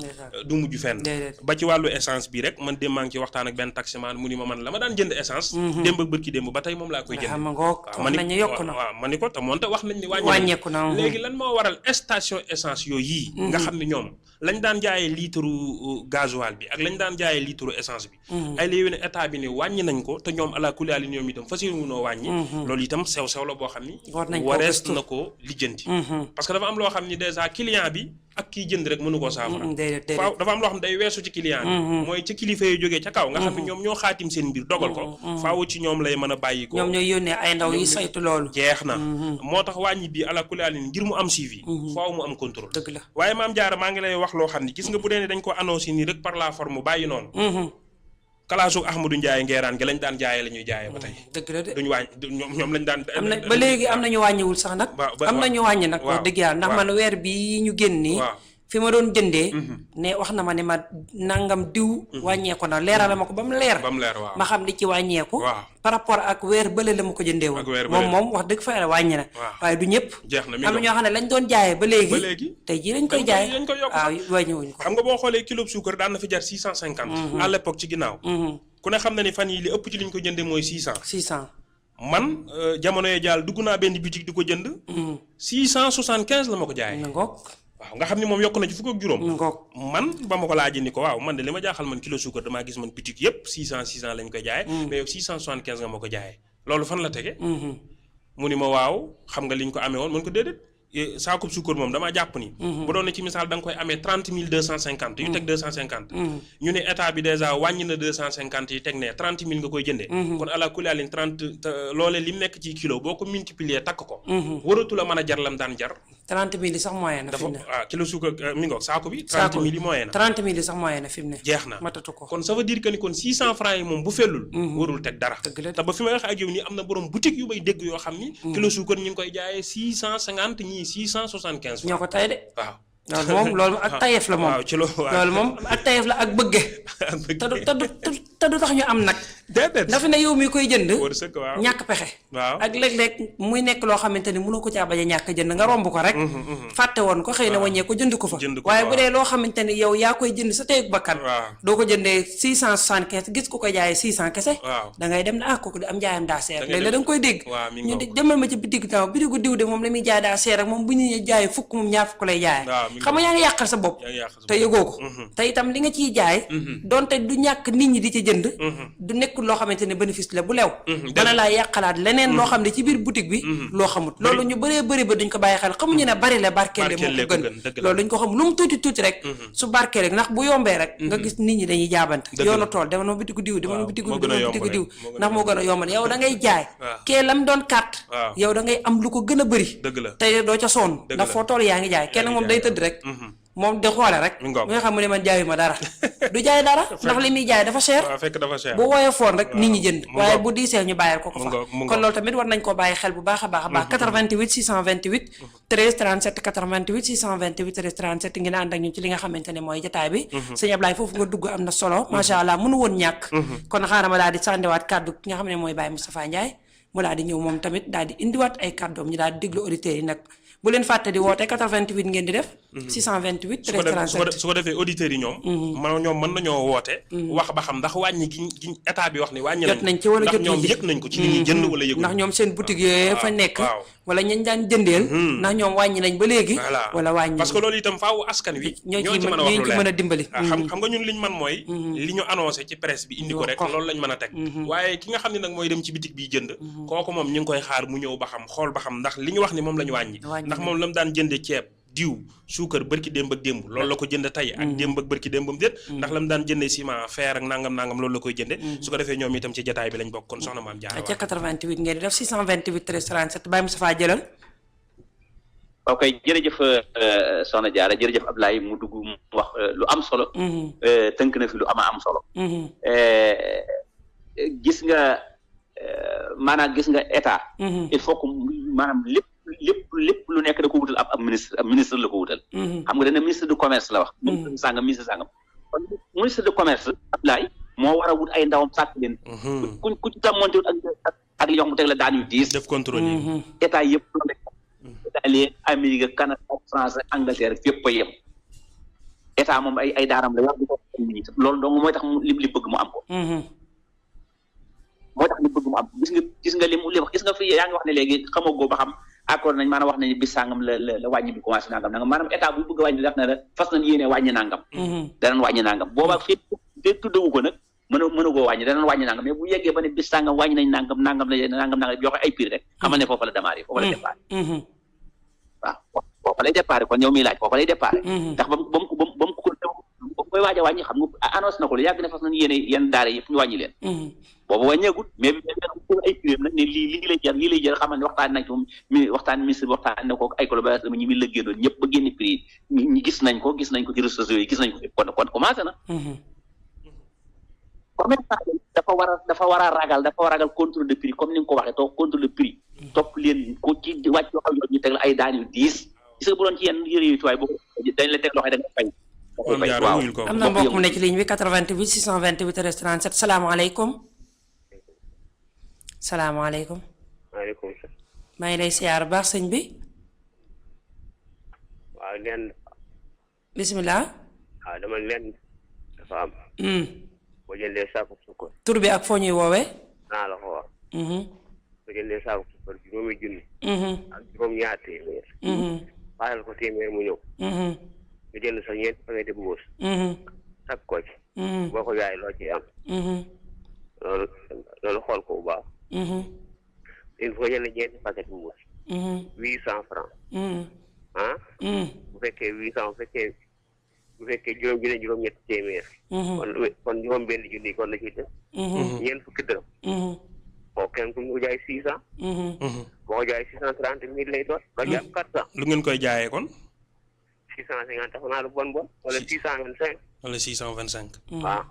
du mujj fenn ba ci wàllu essence bi rek man ci waxtaan ak benn taximan mu ni ma man la ma daan jënd essence démb ak bërki démb ba tey moom laa koy jënd waaw ma ni ko te moonte wax nañ ni wàññeeku na léegi lan moo waral station essence yooyu yi nga xam ne ñoom lañ daan jaayee litre gasoil bi ak lañ daan jaayee litre essence bi ay léegi ne état bi ne wàññi nañ ko te ñoom ala kulli haal ñoom itam fas yéene noo wàññi loolu itam sew-sew la boo xam ni warees na ko lijjanti parce que dafa am loo xam ni déjà client bi ak kiy jënd rek mënu koo saafara. déedéet faaw dafa am loo xam day weesu ci client bi. mooy ca kilifa yi jógee ca kaw nga xam ne ñoom ñoo xaatim seen mbir dogal ko. faaw ci ñoom lay mën a bàyyi ko. ñoom ñooy yónnee ay ndaw yi saytu loolu. jeex na. moo tax wàññi bi ala kulli alin ngir mu am suivi. faaw mu am contrôle. dëgg la waaye maam Jaara maa ngi lay wax loo xam ne gis nga bu dee ne dañ ko annoncé nii rek par la forme bàyyi noonu. kalaasu Ahmadou Ndiaye ngeeraan gi lañ daan jaayee la ñuy jaayee ba tey. dëgg la de duñu wàññi ñoom lañ daan. am na ba léegi am na ñu wàññiwul sax nag. am na ñu wàññi nag. wax dëgg yàlla ndax man weer bi ñu génn nii. fi ma doon jëndee. ne wax na ma ne ma nangam diw. wàññeeku na leeral ma ko ba mu leer. waaw ma xam li ci wàññeeku. par rapport ak weer bële la ma ko jëndee woon. moom wax dëgg fa yàlla wàññi na. waaye du ñëpp. jeex na am na ñoo xam ne lañ doon jaayee ba léegi. tey jii lañ koy jaayee dañ koy yokk waaw wàññiwuñ ko. xam nga boo xoolee kilo suukar daan na fi jar 650. à l'époque ci ginnaaw. ku ne xam na ni fan yi li ëpp ci liñ ko jëndee mooy 600. man jamono yee jaal dugg naa benn boutique di ko jënd. 675 la ma ko jaayee. waaw nga xam ni moom yokk na ci fukk ak juróom. man ba ma ko laajee ni ko waaw man de li ma jaaxal man kilo suukar damaa gis man boutique yëpp 600 lañ koy jaayee. mais yow 675 nga ma ko jaayee. loolu fan la tege. mu ni ma waaw xam nga liñ ko amee woon man ko déedéet. saakub suukar moom damaa jàpp ni. bu doon ne ci misaal da nga koy amee 30 250. yu teg 250. ñu ne état bi dèjà wàññi na 250 yi teg ne 30 000 nga koy jëndee. kon ala kulli alin 30 loolee lim nekk ci kilo boo ko multiplier takk ko. waratu la mën a jar lam daan jar. 30 000 yi sax moyen na fi mu ne. kilo suukar mi ngoog saako bi. 30 000 yi moyen na 30 000 yi sax moyen na fi mu ne. jeex na matatu ko kon ça veut dire que ni kon 600 francs yi moom bu fellul. warul teg dara. te ba fi may wax ak yow nii am na borom boutique yu may dégg yoo xam ni. kilo suukar ñu ngi koy jaayee 650 ñii 675. ñoo ko tay de. waaw. loolu moom loolu ak tayeef la moom. waaw ci loolu moom ak tayeef la ak bëgge. te du tax ñu am nag. déedéet dafa ne yow mi koy jënd. waaw ñàkk pexe. waaw ak léeg-léeg muy nekk loo xamante ni mënu ko caa bañ a ñàkk jënd nga romb ko rek. fàtte woon ko xëy na wàññee ko jënd ko fa. waaye bu dee loo xamante ni yow yaa koy jënd sa teeg bakkan. doo ko jëndee 675 gis ko koy jaayee 600 kese. da ngay dem ne kooku di am jaayam daa seer. léeg-léeg da nga koy dégg. ñu demal ma ci bitig taw bitigu diw de moom la muy jaay daa seer ak moom bu ñu jaayee fukk moom ñaar fukk lay jaayee. xam nga yaa ngi yàqal sa bopp te yëgoo ko. te itam li nga ciy jaay. donte du ñàkk nit ñi di ci jënd. du nekkul loo xamante ne bénéfice la bu lew. dana laa yàqalaat leneen loo xam ne ci biir boutique bi. loo xamut loolu ñu bëree bëri ba duñ ko bàyyi xel xamuñu ne bari la barkeele moo ko gën. loolu duñ ko xam lu mu tuuti tuuti rek. su barkeele ndax bu yombee rek. nga gis nit ñi dañuy jaabante. yoonu tool demal ma bitigu diw demal ma bitigu diw ndax moo gën a yomb yow da ngay jaay. kee lam doon carte. yow da ngay am lu ko gën a bëri. te doo ca sonn ndax foo tool yaa ngi jaay kenn moom day tëdd rek. moom de xoole rek. nga xam ne man jaayuma dara. du jaay dara ndax li muy jaay dafa cher. bu woyee foon rek nit ñi jënd. waaye bu diisee ñu bàyyil ko fa. kon loolu tamit war nañ koo bàyyi xel bu baax a baax a baax. 88 628 13 37 88 628 13 37 ngeen ànd ak ñun ci li nga xamante ne mooy jotaay bi. sëñ Ablaye foofu nga dugg am na solo. macha allah mënu woon ñàkk. kon xaaral ma daal di sànniwaat kàddu ki nga xam ne mooy Baye Moustapha Ndiaye mu daal di ñëw moom tamit daal di indiwaat ay kàddoom ñu daal di déglu auditeurs yi nag bu leen fàtte di woote 88 ngeen di def. 628 13 37 su ko defee auditeurs yi ñoom. ñoom mën nañoo woote. wax ba xam ndax wàññi gi état bi wax ni wàññi jot nañ ci wala jot ndax ñoom yëg nañ ko ci li ñuy jënd wala yëgul. ndax ñoom seen boutique yooyu fa nekk. wala ñañ daan jëndeel. ndax ñoom wàññi nañ ba léegi. wala wàññi parce que loolu itam faaw askan wi. ñoo ci mën a wax lu leer mën a dimbali. xam nga ñun liñ mën mooy. li ñu annoncé ci presse bi indi ko rek loolu lañ mën a teg. waaye ki nga xam ne nag mooy dem ci boutique bi jënd. kooku moom ñu ngi koy xaar mu ñëw ba xam xool ba xam ndax li ñu wax ni moom la ñu wàññi ndax moom la mu daan jënde ceeb diw suukar bërki démb ak démb loolu la ko jënd tey ak démb ak bërki démbam déet ndax la mu daan jënde ciment fer ak nangam loolu la koy jënde su ko defee ñoom itam ci jotaay bi lañ bokk kon soxna Maam Jaara ca 88 ngeen di def 628 13 37 Baye Moustapha jëlal ok jërëjëf soxna Jaara jërëjëf Ablaye mu dugg mu wax lu am solo tënk na fi lu am solo gis nga maanaam gis nga état il faut que maanaam lépp lu nekk da ko wutal ab ministre la ko wutal xam nga dana ministre du commerce la wax ministre sàngam kon ministre de commerce Ablaye moo war a wut ay ndawam sàkk leen ku ci tàmmonte ak li wax mu teg la daan yu diis def contrôle yi état yëpp loolu Italie Amérique Canada France Angleterre fépp a yem état moom ay daaram la yor di ko loolu donc mooy tax li bëgg mu am ko moo tax li bëgg mu am gis nga li wax gis nga fi yaa ngi wax ne léegi xamagoo ba xam accord nañ maanaam wax nañu bis sàngam la wàññi bi commencé nangam maanaam état bu bëgg a wàññi def na la fas nañ yéene wàññi nangam danañ wàññi nangam boobaa fii de tuddawu ko nag mën a koo wàññi danañ wàññi nangam mais bu yeggee ba ne bis sàngam wàññi nañ nangam joxe ay prix rek xamal ne foofu la démarré foofu la départ waaw foofa lay déparé kon yow miy laaj foofa lay déparé ndax ba mu koy waaj a wàññi xam nga annonce na ko lu yàgg ne fas nañu yenn daara yëpp ñu wàññi leen boobu wàññeegul mais bi ay prix nag ne lii lay jar xamal ne waxtaan nañ ko ministre waxtaan na ko ay collaborateurs ñi mi lëggee doon ñëpp ba génn prix ñi gis nañ ko ci réseaux sociaux yi gis nañ ko kon commencé na commerçant dafa war a ragal contrôle de prix comme ni nga ko waxee toog contrôle de prix topp leen ko ci wàcc yoo xam ne ñu teg la ay daan yu 10 gis nga bu doon ci yenn yëre yu tuwaay boo dañ la teg loxo da nga fay waaw am na mbokk mu ne ci ligne bi 88 628 37 salaamaaleykum. salaamaaleykum. maaleykum salaam. maa ngi lay siyaar baax sëñ bi. waaw leen. bisimilah. waaw dama leen dafa am. boo jëndee saako sukkar. tur bi ak foo ñuy woowee. naa la ko wax. boo jëndee saako sukkar juróomi junni. ak juróom-ñaar téeméer. baaxal ko téeméer mu ñëw. nga jënd sa ñeenti paquet bu mbuus. takk ko ci. boo ko jaay loo ciy am. loolu xool ko bu baax. il faut jënd ñeenti paquet bu mbuus. 800 francs. bu fekkee 800 bu fekkee juróom junni juróom-ñetti téeméer. kon juróom benn junni kon la ciy def. ñeent fukki dërëm. kooku kenn ku ñu ko jaay 600. boo ko jaay 630 000 lay doon. doo jaay 400. lu ngeen koy jaayee kon. 650 dafa naa lu bon wala 625. wala 625. waaw.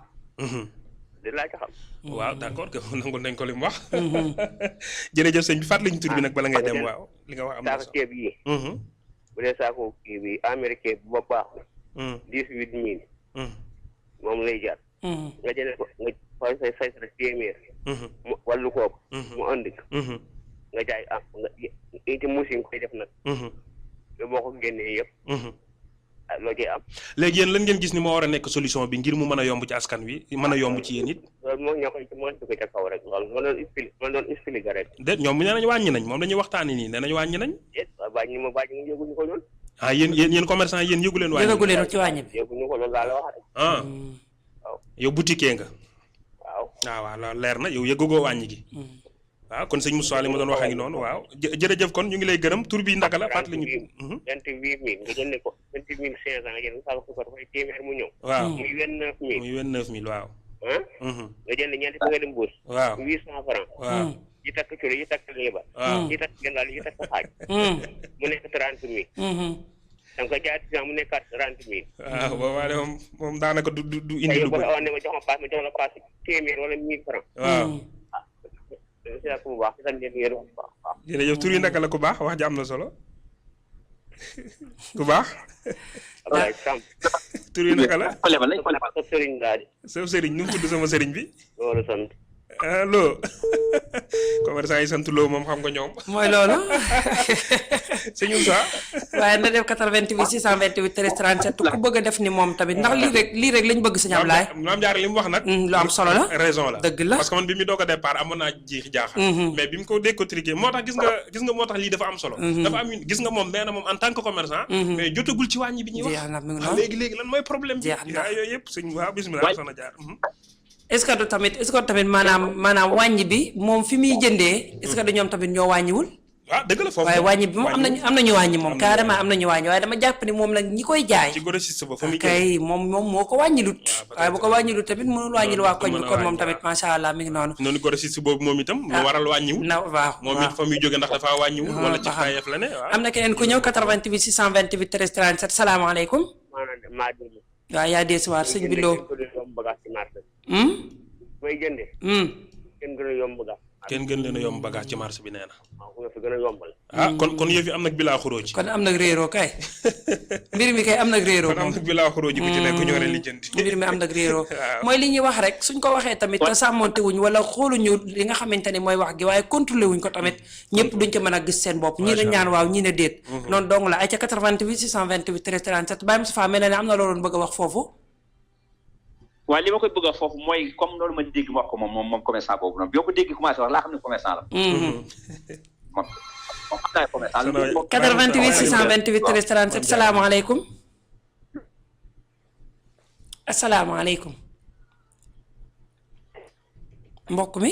di laa ca xam. waaw d'accord que nangul nañ ko li mu wax. jërëjëf sëñ bi fàttali ñu tur bi nag bala ngay dem waaw. li nga wax am na saako ceeb yi. bu dee saako kii bi américain bu ba baax. 18000. moom lay jar. nga jëlee ko nga xool say sa téeméer. mu wàllu kooku. mu andi ko. nga jaay am nga iti muus yi nga koy def nag. boo ko génnee yëpp. loo ciy am. léegi yéen lan ngeen gis ni moo war a nekk solution bi ngir mu mën a yomb ci askan wi mën a yomb ci yéen it. loolu moom ñoo koy ca kaw rek loolu moo doon expliqué rek. déet ñoom nee nañ wàññi nañ moom dañuy waxtaani nii nee nañ wàññi nañ. déet wàññi yëguñu ko ñoon. ah yéen commerçant yéen yëgu leen wàññi. yëgu leen ci wàññi bi. yëguñu ko loolu laa la wax rek. waaw yow boutique nga. waaw loolu leer na yow yëgugoo wàññi gi. waaw kon sëñ Moussa li ma doon wax a ngi noonu waaw jërëjëf kon ñu ngi lay gërëm tur bi ndaka la fàttali ñu. 28000 nga jënd ko 28500 nga jënd saako suukar dafay téeméer mu ñëw. waaw muy 29000. muy 29000 waaw. nga jënd ñeenti paquet de mbuus. waaw 800 francs. waaw yi takk cuure yi takk liibar. waaw yi takk gëndaal yi takk xaaj. mu nekk 30000. da nga koy jaay mu nekkaat 30000. waaw boobaa de moom daanaka du indi lu bëri. tey ne ma jox la paas téeméer wala 1000 francs. waaw. bu baax jërëjëf tur yi naka la ku baax wax ji am na solo ku baax. tur yi naka la. sa sëriñ laa di. sa sëriñ nu mu tudd sama sëriñ bi. loolu sant. Lo commerçant yi sant Lo moom xam nga ñoom. mooy loolu. sëñ Moussa. waaye na def 88 628 13 37 ku bëgg a def ni moom tamit ndax lii rek lañ bëgg sëñ Ablaye. maam jaar li mu wax nag. lu am solo la raison la dëgg la parce que man bi mu doog a départ amoon naa jiixi jaaxal. mais bi mu ko décortiquer moo tax gis nga moo tax lii dafa am solo. dafa am gis nga moom nee na moom en tant que commerçant. mais jotagul ci wàññi bi ñuy wax. léegi lan mooy problème bi. yooyu yëpp sëñ waaw bismillah soxna jaar. est-ce que tamit maanaam wàññi bi moom fi muy jëndee. est-ce que du ñoom tamit ñoo wàññiwul. waaw dëgg la foofu waaye wàññi bi moom am nañu wàññi moom carrément am nañu wàññi waaye dama jàpp ni moom nag ñi koy jaay. ci grossiste ba fa muy kay moom moo ko wàññilut. waaye bu ko wàññilut tamit mënul wàññil waa koñ bi kon moom tamit macha allah mi ngi noonu. noonu grossiste boobu moom itam. lu waral wàññiwul. waaw moom it fa muy jóge ndax dafa wàññiwul. wala ci xayef la ne waaw. am na keneen ku ñëw 88 628 13 37 salaamaaleykum. waaw yaa dee si waat sëñ bi Lo. may jëndee. kenn gën a yomb bagage. kenn gën leen a yomb bagage ci marché bi nee na. waaw ku nga fi gën a yombal. kon yëf yi am nag bilaa xuroo ji. kon am nag réeroo kay. mbir mi kay am nag réeroo. kon am nag bilaa xuroo ji ku ci nekk ñu war a lijjanti. mbir mi am nag réeroo. mooy li ñuy wax rek suñ ko waxee tamit te sàmmonte wuñ wala xooluñu li nga xamante ni mooy wax gi waaye contrôlé wuñ ko tamit ñëpp duñ ca mën a gis seen bopp. ñii la ñaan waaw ñii ne déet. noonu dong la ay ca 88 628 13 37 Baye Moustapha mel na ne am na loolu bëgg a wax foofu. waaw li ma koy bëgg a foofu mooy comme loolu ma dégg wax ko moom commerçant boobu noonu bi ma ko dégg commencé wax laa xam ne commerçant la. moom xam naa commerçant la. 88 628 13 37 salaamaaleykum. asalaamaaleykum. mbokk mi.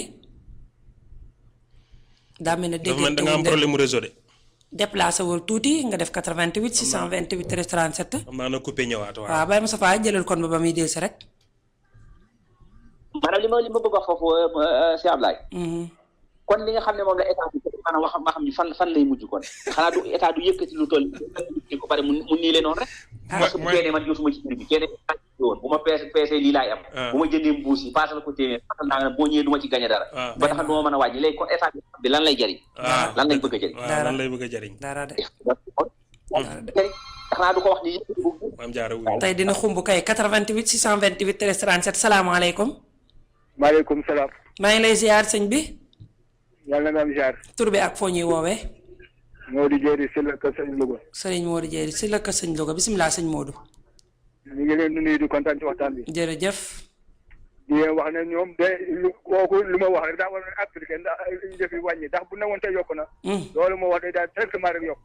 daa mel ne dégg da nga am problème mu réseau de. déplacé wul tuuti nga def 88 628 13 37. xam naa na coupé ñëwaat waaw. waaw Baye Moustapha jëlal kon ba muy dellusi rek. maanaam li ma bëgg a wax foofu Cheikh Ablaye. kon li nga xam ne moom la état bi maanaam wax ma xam ni fan lay mujj kon xanaa du état du yëkkati lu toll nii ko pare mu nii leen noonu rek. parce que bu keneen man jotuma ci prix bi keneen woon bu ma peesee lii laay am. bu ma jëndee mbuus yi paasal ko téeméer paasal naa boo ñëwee du ma ci gagné dara. ba tax du ma mën a wàññi léegi kon état bi lan lay jëriñ. lan lañ bëgg a jëriñ. lan lay bëgg a jëriñ. dara de. xanaa du ko wax ni maam Diarra wuyu. tey dina xumb kay 88 628 13 37 salaamaaleykum. maaleykum salaam. maa ngi lay ziar sëñ bi. yàlla na am ziar. tur bi ak foo ñuy woowee. Modou Dieri si la ka sëñ Louga. sëriñ Modou Dieri si la ka sëñ Louga bisimilah sëñ Modou. ñu ngi leen di nuyu di kontaan ci waxtaan bi. jërëjëf. di wax ne ñoom de kooku lu ma wax rek daa war a appliquer ndax njëf yi wàññi ndax bu ne woon te yokk na. loolu moo wax day daal directement rek yokk.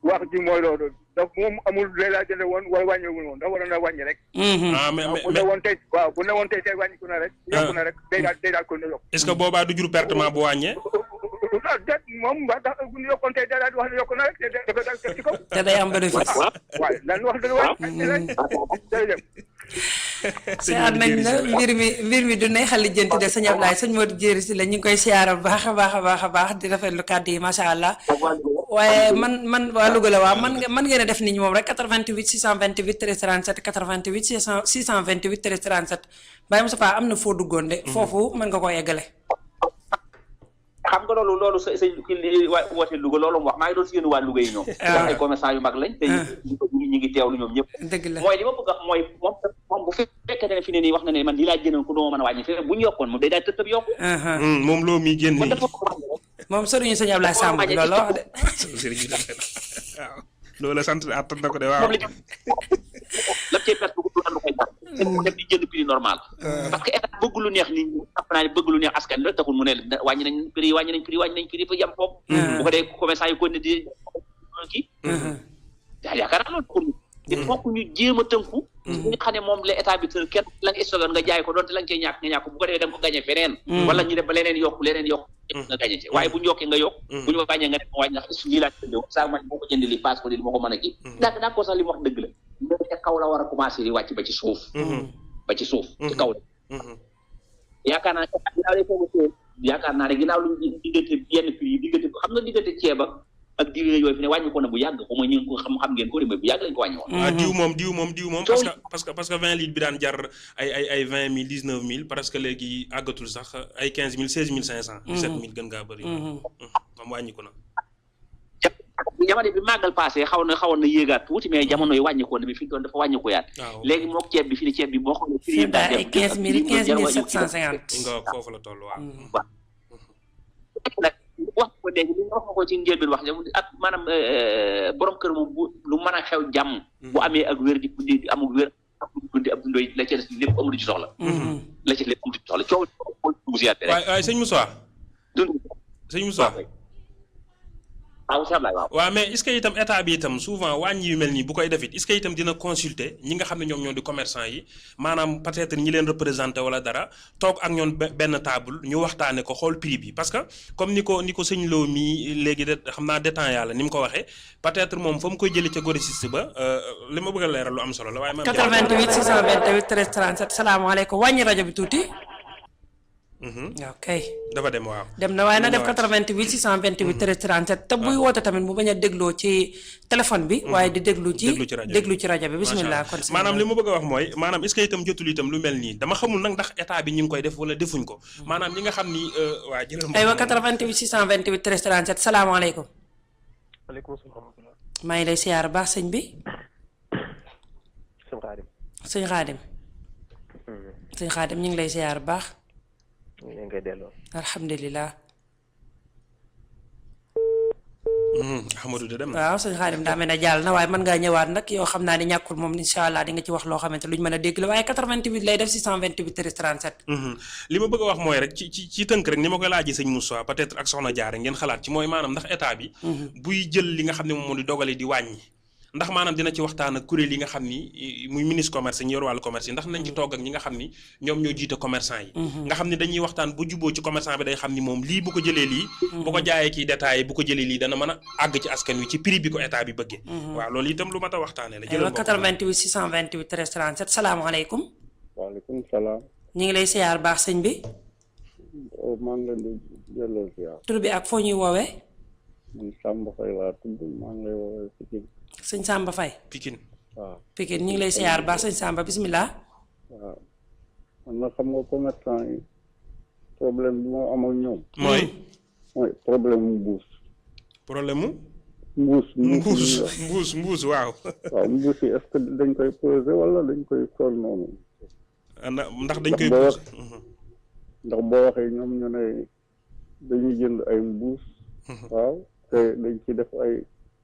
wax ji mooy loolu daf moom amul léeg laa jënd woon wala wàññiwul woon dafa waroon a wàññi rek. bu ne woon tey waaw bu ne woon tey wàññiku na rek. yokku na rek day daal ko ne yokk. est-ce que boobaa du jur pertement bu wàññee. moom ndax bu ñu yokkoon tey daal di wax ne yokku na rek dafa daal teg ci kaw. te day am bénéfice. waaw lan wax dëgg wàññi. jërëjëf. siyaar nañ la mbir mi du neexal lijjanti de sëñ Ablaye sëñ Modou Dieri si la ñu ngi koy siyaara bu baax a baax di rafetlu kàddu yi macha allah. waaye man waa Louga la waa man ngeen a def nit ñi moom rek 88 628 13 37 88 628 13 37 Baye Moustapha am na foo duggoon de. foofu mën nga koo eggale. xam nga loolu sa kii woote Louga loolu mu wax maa ngi doon si yéen waa Louga yi ñoom. ndax ay commerçant yu mag lañ. te ñu ngi teewlu ñoom ñëpp. dëgg la mooy li ma bëgg a wax mooy moom bu fekkee ne fi ne nii wax na ne man lii laa jëndoon ko doo mën a wàññi fii bu ñu yokkoon moom day daal tëb yokku. moom loo muy génn nii. moom sëriñu sëñ Ablaye Samb bi loolu la wax de. waaw loolu la sant attan na ko de waaw. moom la cay perte bu ko koy def. def di jënd prix normal. parce que état bëgg lu neex nit ñi xam naa ne bëgg lu neex askan rek taxul mu ne wàññi nañ prix ba yem foofu. bu ko dee commerçant yi ko ne di kii. yaakaar naa loolu pour il faut que ñu jéem a tënku. ñu xam ne moom la état bi tër kenn la nga stocké nga jaay ko doonte la nga cay ñàkk nga ñàkk bu ko defee da nga ko gagné feneen. wala ñu dem ba leneen yokk nga gagné ci waaye bu ñu yokkee nga yokk. bu ñu wàññee nga ne ma wàññi ndax lii laa jëndee saa man boo ko jëndee lii passe ko lii moo ko mën a kii. daa ko sax li mu wax dëgg la. mais ca kaw la war a commencé di wàcc ba ci suuf. ci kaw la. yaakaar naa ne ginnaaw lu ñu diggante yenn prix yi diggante xam nga diggante ceeba ak diw yooyu fi ne wàññi ko na bu yàgg xaw ma ñu ko xam ngeen ko de mais bu yàgg lañ ko wàññi woon. diw moom parce que 20 litres bi daan jar ay 20 000 19 000 parce que léegi àggatul sax ay 15 000 16 500. 17 000 gën ngaa bëri. moom wàññi ko na. jamono bi màggal passé xawoon na yéegaat tuuti mais jamono yi wàññi ko na bi fi doon dafa wàññi ko yaat. léegi moom ceeb bi fi ne ceeb bi boo xoolee. prix daal ay 15 750. nga foofu la toll waaw. wax ko léegi li nga wax ko ci njëlbeen wax ak maanaam borom kër moom bu lu mën a xew jàmm. bu amee ak wér di amul wér ak dundi ab dundoy la ca des lépp amul ci soxla. la ca lépp amul ci soxla coow dugg si yaat rek. waaye sëñ Moussa. sëñ Moussa. waaw mais est-ce que itam état bi itam souvent wàññi yu mel nii bu koy def it est-ce que itam dina consulter ñi nga xam ne ñoom ñoo di commerçant yi maanaam peut-être ñi leen représenté wala dara toog ak ñoom benn table ñu waxtaane ko xool prix bi parce que comme ni ko sëñ Lo mi léegi de xam naa détaillant yàlla ni mu ko waxee peut-être moom fa mu koy jëlee ca grossiste ba li ma bëgg a leeral lu am solo la waaye. 88 628 13 37 salaamaaleykum wàññi rajo bi tuuti. ok dafa dem waaw. dem na waaye na def 88 628 13 37 te buy woote tamit mu bañ a dégloo ci téléphone bi. waaye di déglu ci rajo bi bisimilah. kon maanaam li ma bëgg a wax mooy maanaam est-ce que itam jotul itam lu mel nii dama xamul nag ndax état bi ñu ngi koy def wala defuñ ko. maanaam ñi nga xam ni waa jërëm. aywa 88 628 13 37 salaamaaleykum. maaleykum salaam. maa ngi lay siyaar baax sëñ bi. sëñ Xaadim. sëñ Xaadim ñu ngi lay siyaar baax. ñu ngi koy delloo. alhamdulilah. Amadou de dem na. waaw sëñ Xaadim daa mel ne jàll na waaye mën ngaa ñëwaat nag yoo xam naa ne ñàkkul moom incha allah di nga ci wax loo xamante luñ mën a dégg la waaye 88 lay def 628 13 37. li ma bëgg a wax mooy rek ci tënk rek ni ma koy laajee sëñ Moussa peut-être ak soxna Diarra ngeen xalaat ci mooy maanaam ndax état bi. buy jël li nga xam ne moom moo di dogale di wàññi. ndax maanaam dina ci waxtaan ak kuréel yi nga xam ni muy ministre commerce ñi yor wàllu commerce yi ndax nañ ci toog ak ñi nga xam ni ñoom ñoo jiite commerçant yi nga xam ni dañuy waxtaan bu juboo ci commerçant bi day xam ni moom lii bu ko jëlee lii bu ko jaayee kii détaillé bu ko jëlee lii dana mën a àgg ci askan wi ci prix bi ko état bi bëggee waaw loolu itam lu mat a waxtaanee la jëlal 88 628 13 37 salaamaaleykum waaleykum salaam ñu ngi lay siyaar baax sëñ bi maa ngi leen di delloo siyaar tur bi ak foo ñuy woowee man Samba Faye laa tudd maa ngi lay woowee Pikine sëñ Samba Faye Pikine waaw Pikine ñu ngi lay siyaar baax sëñ Samba bismillah waaw man na xam nga commerçant yi problème bi moo am ak ñoom mooy problème mu mbuus waaw mbuus yi est-ce que dañ koy peser wala dañ koy sol noonu ndax dañ koy peser ndax boo waxee ñoom ñu ne dañuy jënd ay mbuus waaw te dañ ci def ay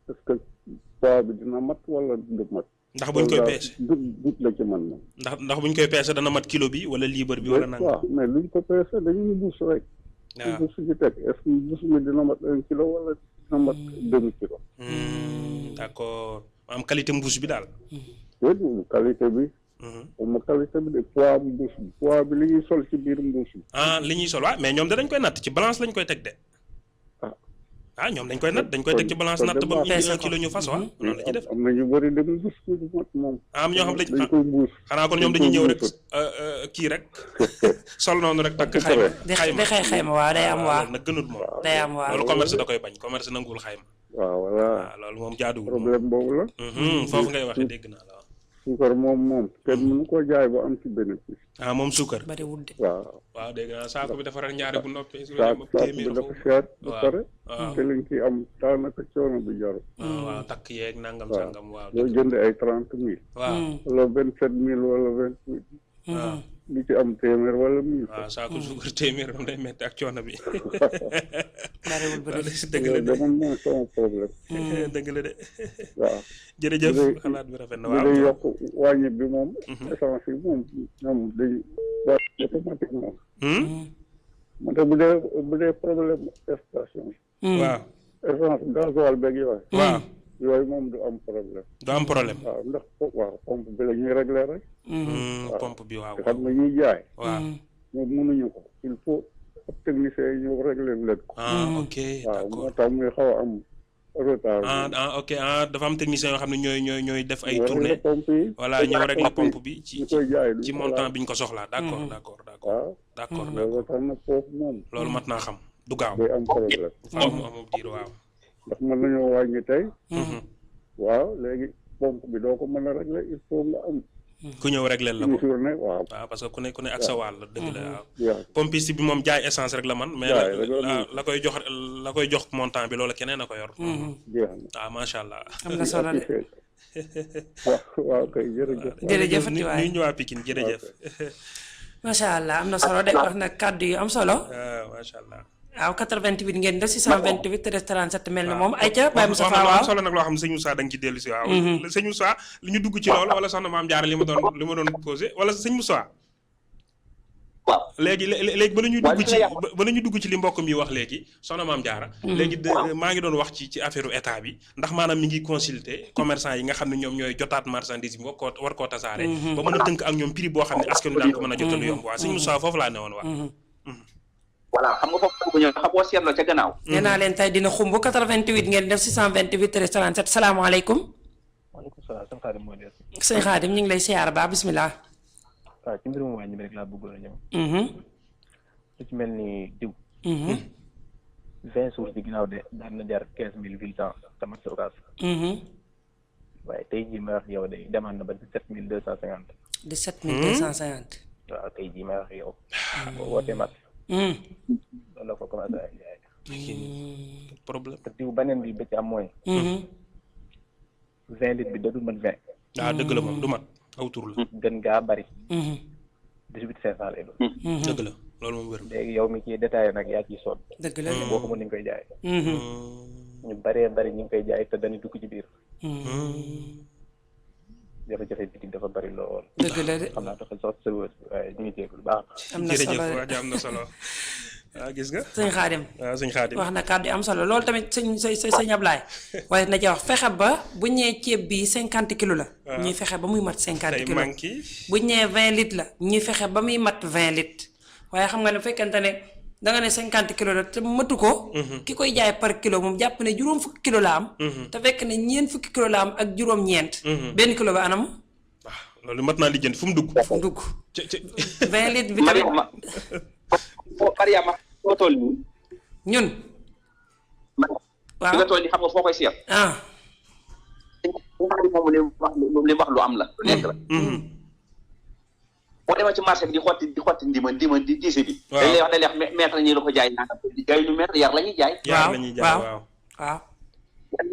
est-ce que poids bi dina mat wala du mat ndax buñ koy peese dut la ci man moom ndax buñ koy peese dana mat kilo bi wala liibar bi wala nang waaw mais luñ ko peese dañuy mbuus rek mbuus ci teg est-ce que mbuus mi dina mat 1 kilo wala dina mat 2 kilo d'accord am qualité mbuus bi daal déedéet qualité bi ma qualité bi de poids mbuus bi poids bi li ñuy sol ci biir mbuus bi li ñuy sol waaw mais ñoom dañ koy natt ci balance lañ koy teg de ñoom dañ koy natt dañ koy teg ci balance natt ba mu indi 1 kilo ñu fas wa noonu la ci def am na ñu bëri dem mbuus bi du mat moom am ñoo xam dañ koy mbuus xanaa kon ñoom dañuy ñëw rek kii rek sol noonu rek takk xayma waaw day am waaw nag gënut moom day am waaw loolu commerce da koy bañ commerce nanguwul xayma waaw voilà loolu moom jaaduwul problème boobu la foofu ngay waxee dégg naa la suukar moom kenn mënu ko jaay ba am ci bénéfice moom suukar bariwul de waaw dégg naa saako bi dafa rek ñaari bu noppee saako bi dafa cher ba pare te liñ ci am daanaka coono bi jaru waaw takk yeeg nangam sangam waaw doo jënd ay 30 000 waaw wala 27 000 wala 28 000 li ci am téeméer wala 1000 waaw saako suukar téeméer moom day metti ak coono bi bariwul bëri dëgg la de moom mooy sama problème dëgg la de waaw jërëjëf xalaat bi rafet na waaw day yokk wàññi bi moom essence yi moom ñoom dañ waa automatiquement moo tax bu dee problème station waaw essence gasoil beeg yooyu moom du am problème waaw ndax pompe bi la ñuy régler rek pompe bi waaw xam nga ñuy jaay waaw ñoom mënuñu ko il faut ab technicien yi ñëw régler leen ko ok waaw moo tax muy xaw a am retard ok dafa am technicien yoo xam ne ñooy def ay tournée pompe yi voilà ñëw régler pompe bi ci koy jaay ci montant bi ñu ko soxlaa d'accord loolu tax na foofu moom loolu mat naa xam du gaaw day am problème amul diir waaw ndax mën nañoo wàññi tey waaw léegi pompe bi doo ko mën a régler il faut nga am ku ñëw régler la ko journée waaw parce que ku ne ak sa wàll dëgg la waaw pompiste bi moom jaay essence rek la man mais la koy jox montant bi loolu keneen a ko yor waaw macha allah am na solo de waaw kay jërëjëf ñu ñëwaa Pikine jërëjëf macha allah am na solo de wax nag kàddu yu am solo macha allah waaw 88 ngeen def 628 13 37 mel na moom ayca Baye Moussa Fall waaw solo nag loo xam sëñ Moussa da nga ci dellu si waaw sëñ Moussa li ñu dugg ci loolu wala soxna Maam Jaara li ma doon posé wala sëñ Moussa waaw léegi ba la ñu dugg ci li mbokk mi wax léegi soxna Maam Jaara léegi maa ngi doon wax ci affaire état bi ndax maanaam mi ngi consulter commerçant yi nga xam ne ñoom ñooy jotaat marchandise bi war koo tasaare ba mën a tënk ak ñoom prix boo xam ne askan wi daan ko mën a jotal lu yomb waaw sëñ Moussa foofu laa newoon waaw voilà xam nga foofu bu ñëw xam boo seetloo ca gannaaw. nee naa leen tey dina xumb 88 ngeen def 628 13 37 salaamaaleykum. waaleykum salaam sëñ Xaadim moo des. sëñ Xaadim ñu ngi lay siyaar ba bisimilah. waaw ci mbirum wàññi bi rek laa bëggoon a ñëw. lu ci mel ni diw. 20 jours bi ginnaaw de daan na jar 15800 tamat sa occas. waaye tey jii may wax yow de demande na ba 17250. 17250. waaw tey jii may wax yow. boo wootee mat. loolu la ko commencé ay jaay. problème te diw beneen bi ba ci am mooy. 20 litres bi da du mat 20. dëgg la moom du mat aw tur la. gën gaa bari. 18500 lay doon. dëgg la loolu moom wér. léegi yow mi ciy détaillé nag yaa ciy sonn. dëgg la boo ko mën nañu koy jaay. ñu bëree bëri ñu ngi koy jaay te dañuy dugg ci biir. jafe-jafe bitig dafa bari lool. dëgg la de xam naa dafa sox sa wër waaye ñu ngi dégg lu baax. am na solo am na solo gis nga. sëñ Xaadim. waaw sëñ Xaadim. wax na kàddu yi am solo loolu tamit sëñ Ablaye. waaye na ci wax fexe ba bu ñëwee ceeb bi 50 kilos la. ñuy fexe ba muy mat 50 kilos. bu ñëwee 20 litres la ñuy fexe ba muy mat 20 litres. waaye xam nga ne fekkente ne danga ne 50 kilos la te matu ko. ki koy jaay par kilo moom jàpp ne juróom fukki kilo la am. te fekk ne ñeent fukki kilo la am ak juróom-ñeent. benn kilo ba anam. loolu mat naa lijjanti fu mu dugg. 20 litres bi tamit. Mariama foo toll nii. ñun. waaw fi nga toll nii xam nga foo koy seet. moom li mu wax lu am la. lu nekk la. boo demee ci marché bi di xotti ndima di diise bi. waaw dañ lay wax mètre ñi la ko jaay naan jaay ñu mètre yar la ñuy jaay. waaw.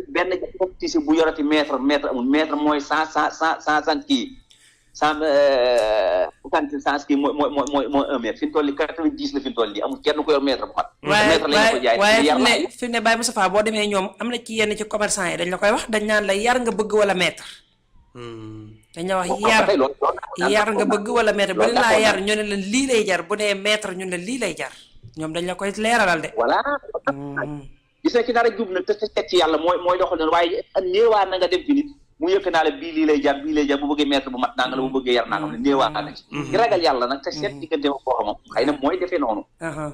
benn tiise bu yorati mètre amul mètre mooy cent kii. cent kii mooy 1 mètre fi mu toll nii 90 la fi mu toll nii amul kenn ko yor mètre bu mat. mètre la ñu ko jaay waaye fi mu ne Baye Moustapha boo demee ñoom am na ci yenn ci commerçant yi dañ la koy wax dañ naan la yar nga bëgg wala mètre. dañ la wax yar nga bëgg wala mètre bu ne laa yar ñu ne la lii lay jar bu nee mètre ñu ne lii lay jar ñoom dañ la koy leeralal de. voilà. gis nga ki nar a jub nag te teg ci yàlla mooy doxal noonu waaye néewaa na nga dem fi nit mu yëkk naa la bii lii lay jar bu bëggee mètre bu mat nanga la bu bëggee yar nanga la néewaa na ci. ki ragal yàlla nag te seet diggante ma koo xamam xëy na mooy defee noonu.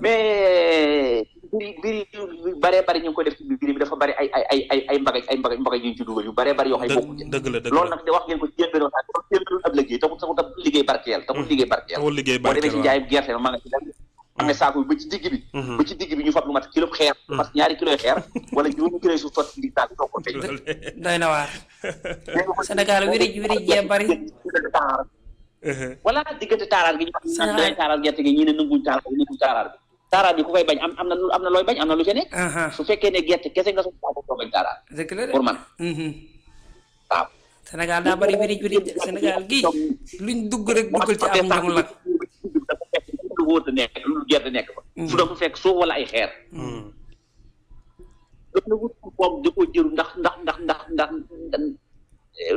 mais biri baree bari ñu ngi koy def ci biir bi dafa bari ay mbagaj yu ñu ci dugal yu baree bari yoo xam ne bokku ci loolu nag de wax ngeen ko ci yéen benn waxtaan yéen ab liggéey taxul liggéey barkeel boo demee ci njaayum gerte ma nga ci am na saako ba ci digg bi ñu fab lu mat kilo xeer parce que 2 kilos xeer wala juróomi kilo suuf sotti di taal toog ko tey doy na waar Sénégal wiri jee bari voilà diggante taaraar gi ñu xam ne taaraar gerte gi ñi ne nanguñ taaraar bi taaraar bi ku koy bañ am na looy bañ am na lu ca nekk su fekkee ne gerte kese nga soxla ko bañ taaraar dëgg la de pour man waaw Sénégal daa bari wiri Sénégal gi luñ dugg rek duggal ci am njong la lu wóor te nekk lu gerte nekk fa fu dafa fekk suuf wala ay xeer loolu wut moom di ko jëru ndax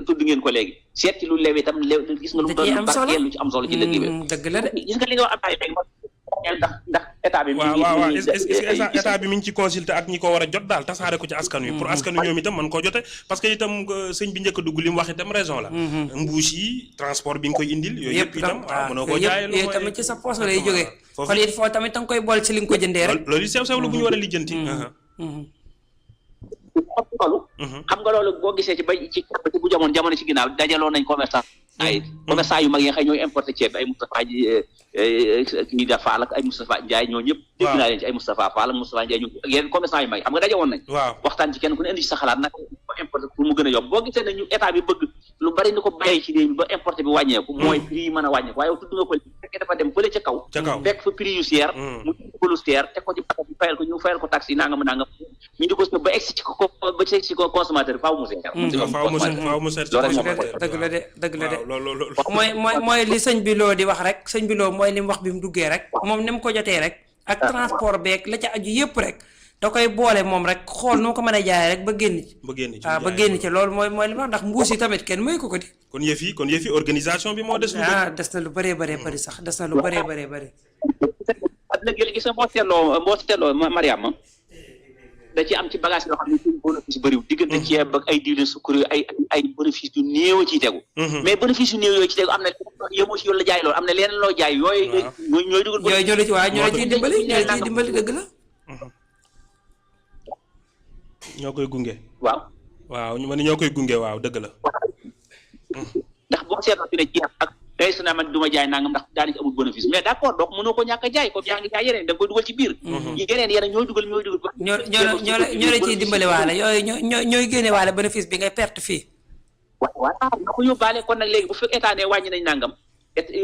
tudd ngeen ko léegi seet ci lu lew itam gis nga lu doon barkeel lu ci am solo ci liggéey bi dëgg la de gis nga li nga wax am ay ndax état bi état bi mi ngi ci consulter ak ñi ko war a jot daal tasaare ko ci askan wi pour askan wi ñoom itam mën koo jote parce que itam sëñ bi njëkk a dugg li mu wax itam raison la mbuus yi transport bi nga koy indil yooyu yëpp itam mënoo koo jaay yooyu tamit ci sa poche lay jógee xool it foo tamit danga koy bool ci li nga ko jëndee rek loolu sew la bu ñu war a lijjanti xam nga loolu boo gisee ci bu jamono ci ginnaaw dajaloo nañ commerçant yu mag yi nga xëy ñooy importé ceeb ay Moustapha ñi da Fall ak ay Moustapha Ndiaye ñoo ñëpp dégg naa leen ci ay Moustapha Fall ak Moustapha Ndiaye ñoo yeneen commerçant yu mag yi xam nga daje woon nañ waxtaan ci kenn ku ne indi ci sa xalaat nag ko importé pour mu gën a yomb boo gisee ne ñu état bi bëgg lu bari ni ko bàyyi ci réew mi ba importé bi wàññeeku mooy prix yi mën a wàññeeku waaye tudd nga ko fekkee dafa dem fële ca kaw fekk fa prix yu seer mu lu seer teg ko ci baka bi fayal ko taxe yi nangam ñu di ko ba egsi ci ko consommateur faaw mu seer dëgg la de mooy li sëñ bi loo di wax rek sëñ bi loo mooy li mu wax bi mu duggee rek moom ni mu ko jotee rek ak transport beeg la ca aju yëpp rek da koy boole moom rek xool nu mu ko mën a jaayee rek ba génn ci loolu mooy li ma wax ndax mbuus yi tamit kenn mooy ko di kon yëf yi organisation bi moo des des na lu bëree bëri sax des na lu bëree bëri léegi gis nga boo seetloo Mariama da ci am ci bagage yoo xam ne suñu bénéfice bëriwul diggante ceeb ak ay diwlin sukkar ay bénéfice yu néew ciy tegu mais bénéfice yu néew yooyu ci tegu am na yemoo ci yoon la jaay loolu am na leneen loo jaay yooyu ñooy dugal ñoo ciy dimbali dëgg la ñoo koy gunge waaw ñu ma ne ñoo koy gunge waaw dëgg la ndax boo seetloo fi ne ceeb ak tey su ne man du ma jaay nangam ndax daanaka amul bénéfice mais d'accord donc mënoo ko ñàkk a jaay comme yaa ngi jaay yeneen da nga koy dugal ci biir yeneen ñooy dugal ñoo la ciy dimbali waale yooyu ñooy génne waale bénéfice bi ngay perte fii voilà nga ko yóbbaale kon nag léegi bu fekk état ne wàññi nañ nangam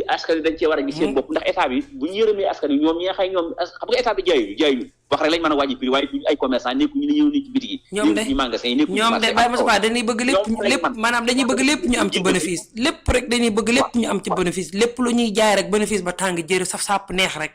askan wi dañ cee war a gis seen bopp ndax état bi bu ñu yërëmee askan wi ñoom ñi nga xëy ñoom xam nga état bi jaayu wax rek lañ mën a wàññi prix waaye ay commerçant nekk ñu ne ñëw ni ci bitig yi ñu magasin yi nekk ñoom de Baye Moustapha dañuy bëgg lépp maanaam dañuy bëgg lépp ñu am ci bénéfice lépp rek dañuy bëgg lépp ñu am ci bénéfice lépp lu ñuy jaay rek bénéfice ba tàng jër saf sàpp neex rek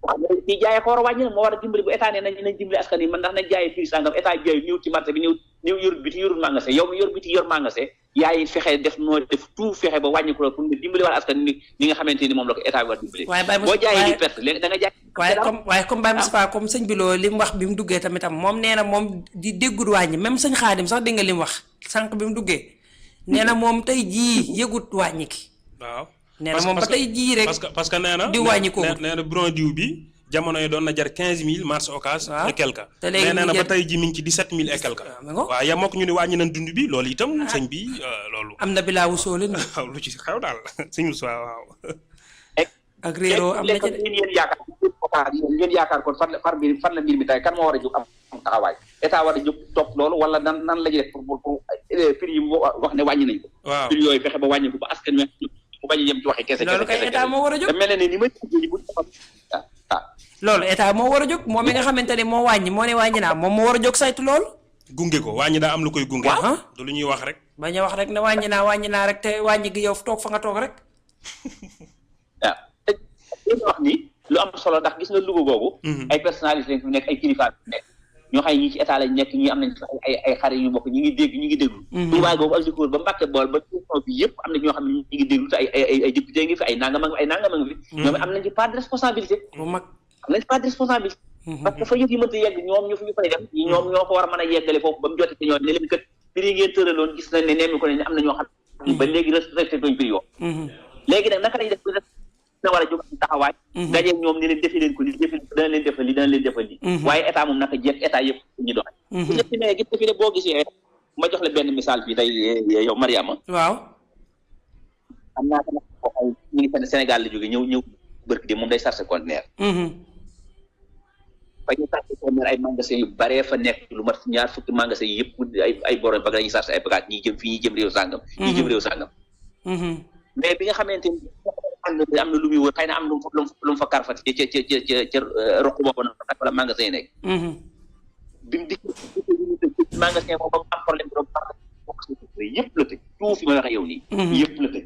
wax nga ci jaayee ko war a wàññi nag moo war a dimbali bu état ne nañ dimbali askan yi man ndax nañ jaayee prix sangam état jaay ñëw ci marché bi ñëw yor biti yorul magasin yow mi yor biti yor magasin yaay fexe def noo def tout fexe ba wàññi ko pour nga dimbali wala askan ni nga xamante ni moom la ko état bi war dimbali boo jaayee di perte léegi da nga jaay waaye comme Baye Moustapha comme sëñ bi loolu li mu wax bi mu duggee tamitam moom nee na moom di déggul wàññi même sëñ Xaadim sax dégg nga li mu wax sànq bi mu duggee nee na moom tey jii yëgut wàññi ki waaw nee na moom ba tey jii rek parce que nee na di wàññi ko nee na bron diw bi jamono yi doon na jar 15000 marché Ocass et quelque te léegi nee na ba tey ji mi ngi ci 17000 et quelque waaw ya mokk ñu ne wàññi nañ dund bi loolu itam sëñ bi loolu am na bilaawu sóole na waaw lu ci xew daal sëñ Moussa waaw ak réeroo am na ci ngeen yaakaar kon fan la mbir mi tey kan moo war a jóg am taxawaay état war a jóg topp loolu wala nan la ñuy def pour prix yi wax ne wàññi nañ ko waaw prix yooyu fexe ba wàññi ko ba askan wi bu bañ a yem ci waxi kese loolu kay état moo war a jóg da mel ne ni ma loolu état moo war a jóg moom mi nga xamante ne moo wàññi moo ne wàññi naa moom moo war a jóg saytu loolu gunge ko wàññi daa am lu koy gunge du lu ñuy wax rek bañ a wax rek ne wàññi naa rek te wàññi gi yow toog fa nga toog rek waaw li wax ni lu am solo ndax gis nga Louga googu ay personnalité fi nekk ay kilifa nekk ñoo xam ne ñii ci état lañ nekk ñii am nañ ay xarit yu bokk ñi ngi déglu Louga googu ak Louga ba Mbàkke bool ba bi yëpp am na ñoo xam ne ñi ngi déglu te ay député ngi fi ay nangam ngi fi ñoom am nañ ci part de responsabilité bu mag am nañ ci part de responsabilité parce que fa yëf yi mënta yegg ñoom ñu fay dem ñoom ñoo ko war a mën a yeggale foofu ba mu jote ci ñoom ne leen kat prix yi ngeen tëraloon gis nañ ne neen ko ne am na ñoo xam ne ba léegi respecté duñ prix yoo léegi nag naka lañ def na war a jóg taxawaay dajeeg ñoom ne leen defi leen ko ni dana leen defal li waaye état moom naka jekk état yëpp ñu doxe bu ñëpp ne gis defi ne boo gisee ma jox la benn misaal fii tey yow Mariama waaw am naa ko ay ñu ngi Sénégal la jóge ñëw bërki de moom day chargé conteneur fa ñu chargé conteneur ay magasin yu baree fa nekk lu mat 2 fukki magasin yi yëpp ay borom bagage dañuy chargé ay bagage ñii jëm fii ñii jëm réew sàngam ñii jëm réew sàngam mais bi nga xamante ni am na lu muy wër xëy na am lu mu fa karfati ca roq boobu nag wala magasin yi nekk bi mu dikk magasin boobu am problème bi yëpp la tëj tout fi may waxe yow nii yëpp la tëj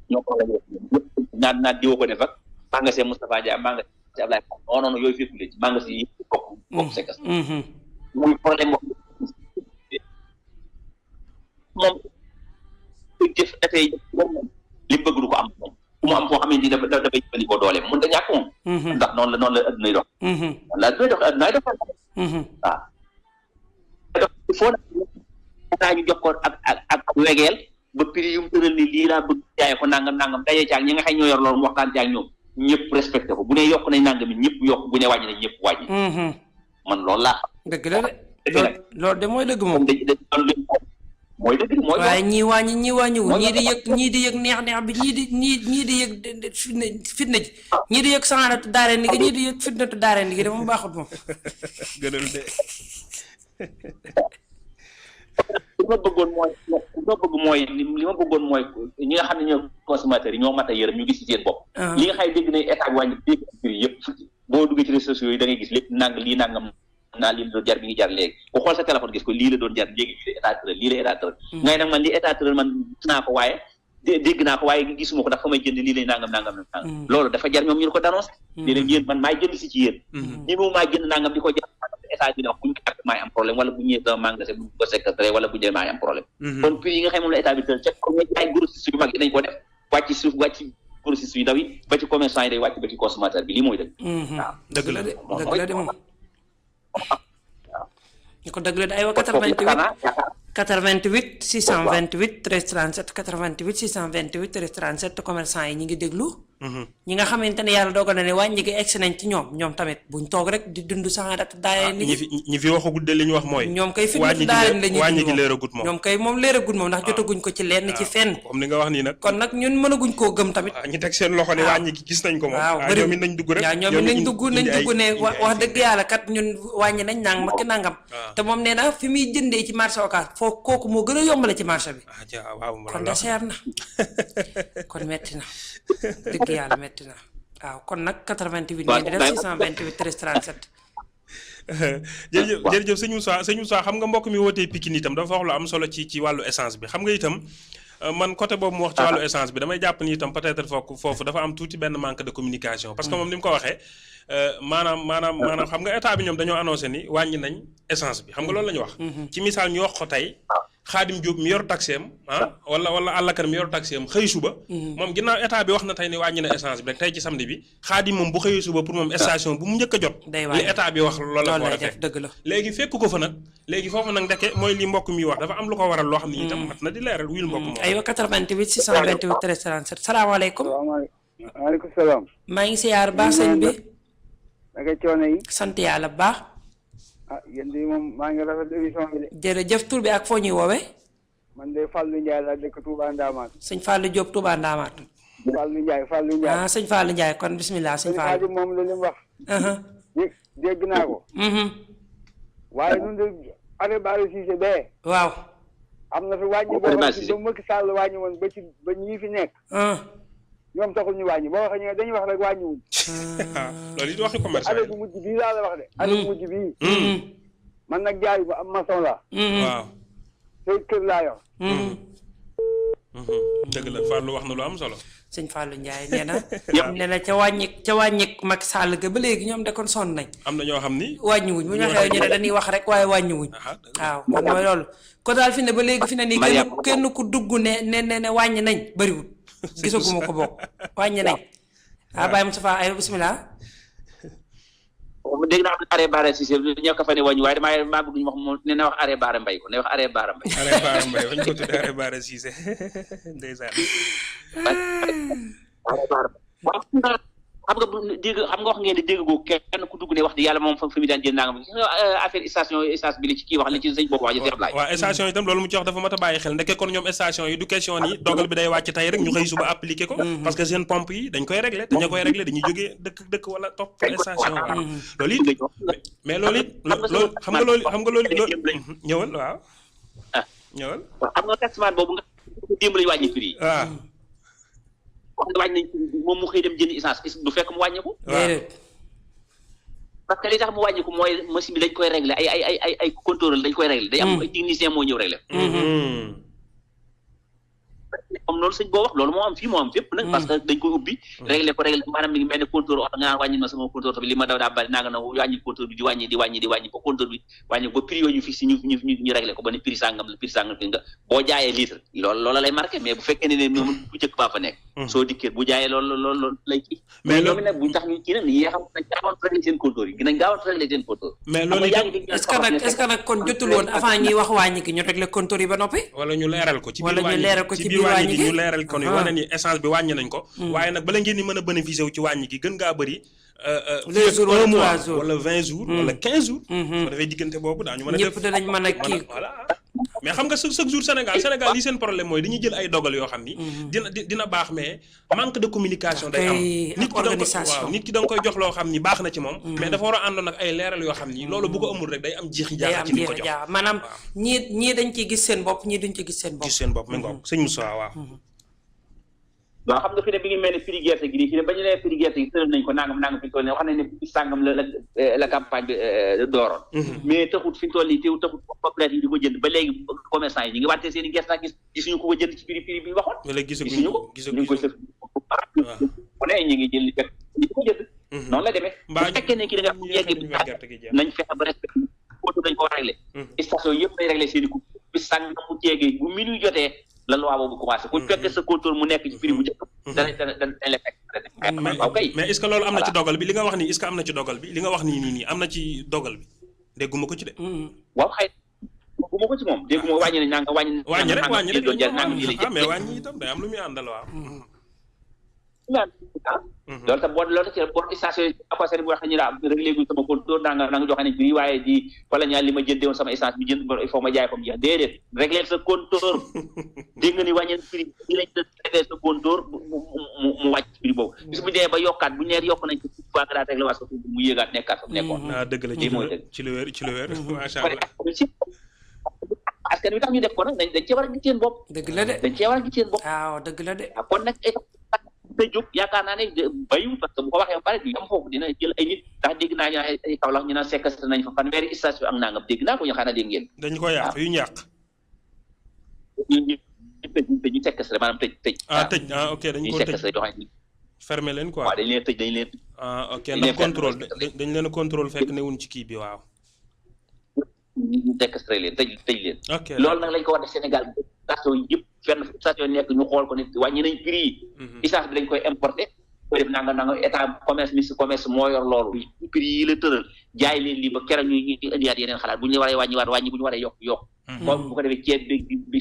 ñoo problème yëpp naan diwo ko def ak magasin Moustapha Ndiaye magasin Ablaye non yooyu fépp la ci magasin yi bokk sekkas muy problème boobu moom jëf dafay li bëgg du ko am moom mu am foo xamante ni dafay jëfandikoo dooleem mën ta ñàkk moom ndax noonu la addunay dox la addunay dox addunay dox waaw il faut nag ñu jox ko ak wegeel ba prix yu mu tëral ni lii laa bëgg jaayee ko nangam dajee caag ñi nga xam ñoo yor loolu mu waxtaan caag ñoom ñëpp respecté ko bu ne yokk nañ nangam yi ñëpp yokk bu ne wàññi nañ ñëpp wàññi man loolu laa xam dëgg la de loolu de mooy dëgg moom mooy dëgg mooy waaye ñii wàññi ñii wàññiwul ñii di yëg neex bi ñii di yëg fitna ji ñii di yëg saxaanatu daaree ni gi ñii di yëg fitnatu daaree ni gi de moom baaxut moom gënal de li ma bëggoon mooy ñi nga xam ne ñoo consommateurs yi ñoo mat a yërëm ñu gis ci seen bopp li nga xam dégg nañ état bi wàññi dégg prix yëpp boo duggee ci réseaux sociaux yi da ngay gis lépp lii nangam naa lii la doon jar bi ngi jar léegi ku xool sa téléphone gis ko lii la doon jar léegi lii la état tëral ngay nag man li état tëral man gis naa ko waaye dégg naa ko waaye gisuma ko dafa may jënd lii lay nangam loolu dafa jar ñoom ñu ko d'annonce di leen yéen man maay jënd si ci yéen ñi mu maa jënd nangam di ko jar état bi ne wax buñ ko ak maay am problème wala bu ñëwee sama magasin buñ ko secrétaire wala bu ñëwee maay am problème kon prix yi nga xam moom la état bi tëral ca ko ay grossistes yu mag yi dañ ko def wàcc suuf wàcc grossistes yu ndaw yi ba ci commerçant yi day wàcc ba ci consommateur bi lii mooy dëgg waaw dëgg la de moom ñu ko dëgg la de aywa 88 628 13 37 88 628 13 37 commerçant yi ñi ngi déglu ñi nga xamante ne yàlla dogal na ne wàññi gi egsi nañ ci ñoom tamit buñ toog rek di dund saxaat daayee ni ñi fi waxagul de li ñu wax mooy ñoom kay fitnatu daayee la ñuy wàññi gi leeragut moom ñoom kay moom leeragut moom ndax jotaguñ ko ci lenn ci fenn comme ni nga wax nii nag kon nag ñun mënaguñ koo gëm tamit ñi teg seen loxo ne wàññi gi gis nañ ko moom waaw ñoom it nañ dugg rek waaw ñoom it nañ dugg ne wax dëgg yàlla kat ñun wàññi nañ nangam ak nangam te moom nee na fi muy jëndee ci marché Ocass foofu kooku moo gën a yombale ci marché bi kon de seer na kon metti na dëgg yàlla metti na waaw kon nag 88 ngeen di def 628 13 37 jërëjëf sëñ Moussa xam nga mbokk mi wootee Pikine itam dafa wax lu am solo ci wàllu essence bi xam nga itam man côté boobu mu wax ci wàllu essence bi damay jàpp ni itam peut-être foofu dafa am tuuti benn manque de communication parce que moom ni mu ko waxee maanaam xam nga état bi ñoom dañoo annoncé ni wàññi nañ essence bi xam nga loolu la ñu wax ci misaal ñu wax ko tey Xaadim Diop mi yor taxeem wala àllakar mi yor taxeem xëy suba moom ginnaaw état bi wax na tey ni wàññi na essence bi rek tey ci samedi bi Xaadim moom bu xëyee suba pour moom station bu mu njëkk a jot li état bi wax loolu la ko war a def dëgg la léegi fekk ko fa nag léegi foofu nag ndeke mooy li mbokk mi wax dafa am lu ko waral loo xam ne itam mat na di leeral wuyul mbokk moom aywa 88 628 13 37 salaamaaleykum waaleykum salaam maa ngi siyaar baax sëñ bi naka coono yi sant yàlla bu baax yéen di moom maa ngi rafet émission bi de jërëjëf tur bi ak foo ñuy woowee man de Fallou Ndiaye laa dëkk Touba Ndamaat sëñ Fallou Diop Touba Ndamaat Fallou Ndiaye sëñ Fallou Ndiaye kon bismillah sëñ Fallou moom la li mu wax dégg naa ko waaye ñun de Arrêt Bara Cissé bee waaw am na fi wàññi boo xam ne ba Macky Sall wàññi woon ba ñii fi nekk ñoom taxul ñu wàññi boo waxee ñu dañuy wax rek wàññiwuñ loolu it waxi commerçant arrêt bu mujj bii laa la wax de arrêt bu mujj bii man nag jaay ba am maçon la waaw tey kër laa yor dëgg la Fallou wax na lu am solo sëñ Fallou Ndiaye nee na ca wàññi Macky Sall ga ba léegi ñoom de kon sonn nañ am na ñoo xam ni wàññiwuñ bu ñu waxee ñu ne dañuy wax rek waaye wàññiwuñ waaw kon mooy loolu ko daal fi ne ba léegi fi ne nii kenn ku dugg ne wàññi nañ bëriwul gisaguma ko bokk wàññi nañ Baye Moustapha ay bismillah dégg naa Arrêt Bara Cissé ñoo ko fa ne wàññi waaye maa bëgg ñu wax moom ne na wax Arrêt Bara Mbaye ko ne wax Arrêt Bara Mbaye wañ ko tuddee Arrêt Bara Cissé ndeysaan xam nga wax ngeen di dégg googu kenn ku dugg ne wax di yàlla moom fa mi daan jël nangam affaire station bi li ci kii wax li ci sëñ boobu wax ji Cheikh Ablaye waaw station itam loolu mu ci wax dafa mat a bàyyi xel ndeke kon ñoom station yi du question ni dogal bi day wàcc tey rek ñu xëy suba appliqué ko parce que seen pompe yi dañ koy réglé dañuy jógee dëkk wala topp station waaw loolu it mais loolu it loolu xam nga loolu ñëwal waaw ñëwal xam nga taximan boobu nga démb lañu wàññi prix yi waaw wax nga wàññi nañ moom mu xëy dem jënd essence du fekk mu wàññi ko parce que li tax mu wàññi ko mooy machine bi dañ koy réglé ay contrôle dañ koy réglé day am ay technicien moo ñëw réglé comme loolu sëñ boo wax loolu moo am fii moo am fépp nag parce que dañ koy ubbi réglé maanaam mi ngi mel ne compteur oto nga wàññi ma sama compteur bi li ma daw daa bari naa nga na wàññi compteur bi di wàññi ba compteur bi wàññi ba prix yooyu ñu fixé ñu réglé ko ba ne prix sàngam la prix sàngam fi nga boo jaayee litre loola lay marqué mais bu fekkee ne moom bu njëkk baa fa nekk soo dikkee bu jaayee loolu lay kii mais ñoom nag buñ tax ñu kii nag yee xam nañ gaawoon réglé seen compteur yi dinañ gaawoon réglé seen compteur mais loolu est-ce que nag kon jotul woon avant ñuy wax wàññi gi ñu réglé compteur yi ba noppi wala ñu leeral ko ci biir wàññi gi ñu leeral ko ni wane ni essence bi wàññi nañ ko waaye nag bala ngeen di mën a bénéficier wu ci wàññi gi gën ngaa bëri 2 jours wala 3 jours wala 20 jours wala 15 jours soo defee diggante boobu daañu mën a def ñëpp danañ mën a kii voilà mais xam nga chaque jour Sénégal li seen problème mooy dañuy jël ay dogal yoo xam ni dina baax mais manque de communication day am nit ki da nga koy jox loo xam ni baax na ci moom mais dafa war a àndoon ak ay leeral yoo xam ni loolu bu ko amul rek day am jeexi jaaxa ci ni ko jox maanaam ñii dañ ciy gis seen bopp ñii duñ ci gis seen bopp mi ngoog sëñ Moussa waaw xam nga fi ne bi ngi mel ne prix gerte gi nii fi ne ba ñu nee prix gerte gi tëral nañ ko nangam fi toll ne wax nañ ne prix sàngam la campagne bi dooroon mais taxut fi toll yi taxut populaire yi di ko jënd ba léegi commerçant yi ñu ngi wàtte seen i gerte nag gisuñu ko jënd ci prix bi ñu waxoon gisuñu ko ñu ngi koy sëf ku ne ñu ngi jël li fekk ñi ko jënd noonu la demee bu fekkee ne ki da nga yegg bi nañ fexe ba respect oto dañ ko réglé station yëpp day réglé seen i coupe bi sàngam bu jeegee bu minuit jotee la loi boobu commencé ku fekkee sa compteur mu nekk ci prix bu njëkk dana la fekk mais est-ce que loolu am na ci dogal bi li nga wax nii est-ce que am na ci dogal bi li nga wax nii am na ci dogal bi dégguma ko ci de waaw xëy dégguma ko ci moom dégguma wàññi nañ nanga wàññi rek doon jar nanga yi la mais wàññi itam day am lu muy àndal waaw loolu tam loolu ci boo station yi accosé bu waxee ñu la réglé gu sama compteur nanga joxe nañ prix waaye di wala ñaar li ma jëndee woon sama essence bi jënd il faut ma jaay ko mu jeex déedéet réglé sa compteur dégg nga ni wàññi prix bi lañ réglé sa compteur mu wàcc prix boobu bis bu dee ba yokkaat bu ñeer yokk nañ ko fois nga daa réglé waat ko mu yéegaat nekkaat fa mu nekkoon dëgg la ci lu wér macha Allah askan wi tax ñu def ko nag dañ cee war a gis seen bopp dëgg la de dañ cee war a gis seen bopp waaw dëgg la de kon nag te jóg yaakaar naa ne bayu parce que bu ko waxee ba pare du yam foofu dina jël ay nit ndax dégg naa ñu ay Kaolack ñu naan sekkase nañ fa fanweeri station ak nangam dégg naa ko ñu xanaa dégg ngeen dañ ko yàq yu ñu yàq ñu séquestré maanaam tëj. ok dañ ko séquestré yoo xam ne fermé leen quoi. waaw dañ leen ok ndax contrôle dañ leen contrôle fekk newuñ ci kii bi waaw. ñu séquestré leen tëj leen. ok loolu nag lañ ko war def Sénégal station yëpp fenn station nekk ñu xool ko ne wàññi nañ prix yi. essence bi dañ koy importer. koy def nanga état ministre commerce moo yor loolu prix yi la tëral jaay leen lii ba keroog ñu indiwaat yeneen xalaat bu ñu waree wàññiwaat wàññi bu ñu waree yokk moom bu ko defee ceeb bi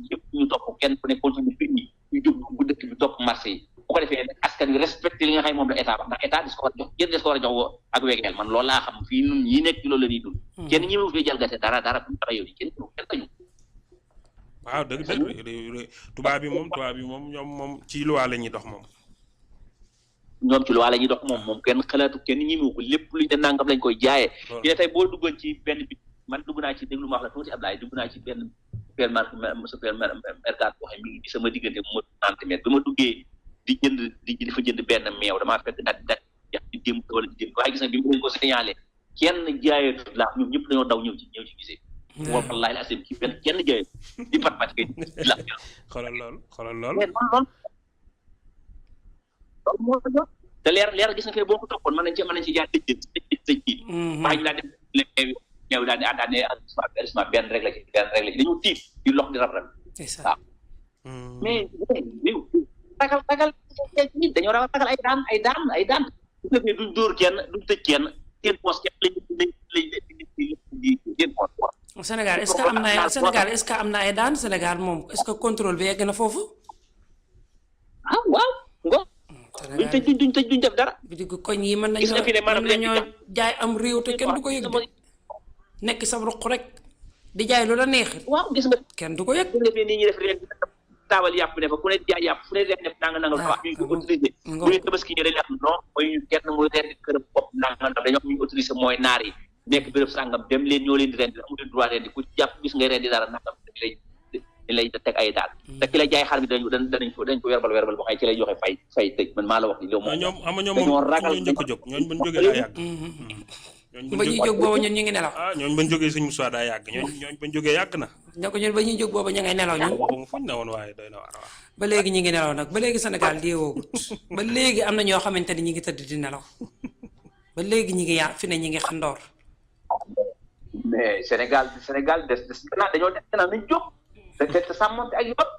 yëpp ñu topp kenn ku ne continue prix yi ñu jóg bu dëkk bi topp marché yi bu ko defee nag askan wi respecté li nga xam moom la état wax ndax état dis ko war a jox kenn des ko war a jox ak wegeel man loolu laa xam fii nun ñi nekk ci loolu la ñuy dund kenn ñi mu fi jalgate dara bu dara yow kenn tañu waaw dëgg tubaab bi moom ñoom moom ci loi la ñuy dox moom ñoom ci loi la ñuy dox moom kenn xalaatu kenn ñimiwu ko lépp luñ ne nangam lañ koy jaayee fi ne tey boo duggoon ci benn bi man dugg naa ci déglu ma wax la tuuti Ablaye dugg naa ci benn supermarché mercat boo xam mi ngi sama diggante mu 30 mètres bi ma duggee di fa jënd benn meew damaa fekk dat yax di démb wala di démb waaye gis nga bi mu leen ko signalé kenn jaayatu la ñoom ñëpp dañoo daw ñëw ci gisee wallahi la asim ci benn kenn jaayatu di pat kay la xoolal lool te leer gis nga fee boo ko toppoon mën nañ ci jaar tëj kii waaye ñu laa def ñëw daal ne arrêtement benn rek la ci dañu tiit di lox di rab waaw mais ragal nit dañoo ragal ay daan su fekkee duñ dóor kenn duñ tëj kenn seen poos kenn lañ seen poos Sénégal est-ce que am na ay daan Sénégal moom est-ce que contrôle bi yegg na foofu waaw duñ tëj duñ def dara. bi diggu koñ yi mën nañoo jaay am réew te kenn du ko yëg nekk sa ruq rek di jaay lu la neex. waaw gis nga kenn du ko yëg. bu defee nii ñuy def rek taabal yàpp ne fa ku ne jaay yàpp fu ne def nanga wax ñu ngi autorisé bu ne tabaski ñu dañ wax non mooy ñu kenn muy rendi këram bopp nanga dañoo wax ñu autorisé mooy naar yi nekk béréb sàngam dem leen ñoo leen di rendi amu leen droit rendi ku jàpp gis ngay rendi dara nangam dañ lay teg ay daal te ki lay jaay xar bi dañ ko werbal boo xam ne ci lay joxe fay tëj man maa la wax ni loolu moom ñoom ragal njëkk a jóg ñooñu bañ jógee daa yàgg ba ñuy jóg booba ñun ñu ngi nelaw ñooñu bañ jógee suñu Moussa daa yàgg ñooñu bañ jógee yàgg na ne ko ñun ba ñuy jóg booba ñu ngay nelaw ñun waxuma fuñ na woon waaye doy na waar ba léegi ñu ngi nelaw nag ba léegi Sénégal deewoogut ba léegi am na ñoo xamante ni ñi ngi tëdd di nelaw ba léegi ñi ngi fi ne ñi ngi xandoor mais Sénégal des dañoo def na nañ jóg te sàmmonte ak yoon.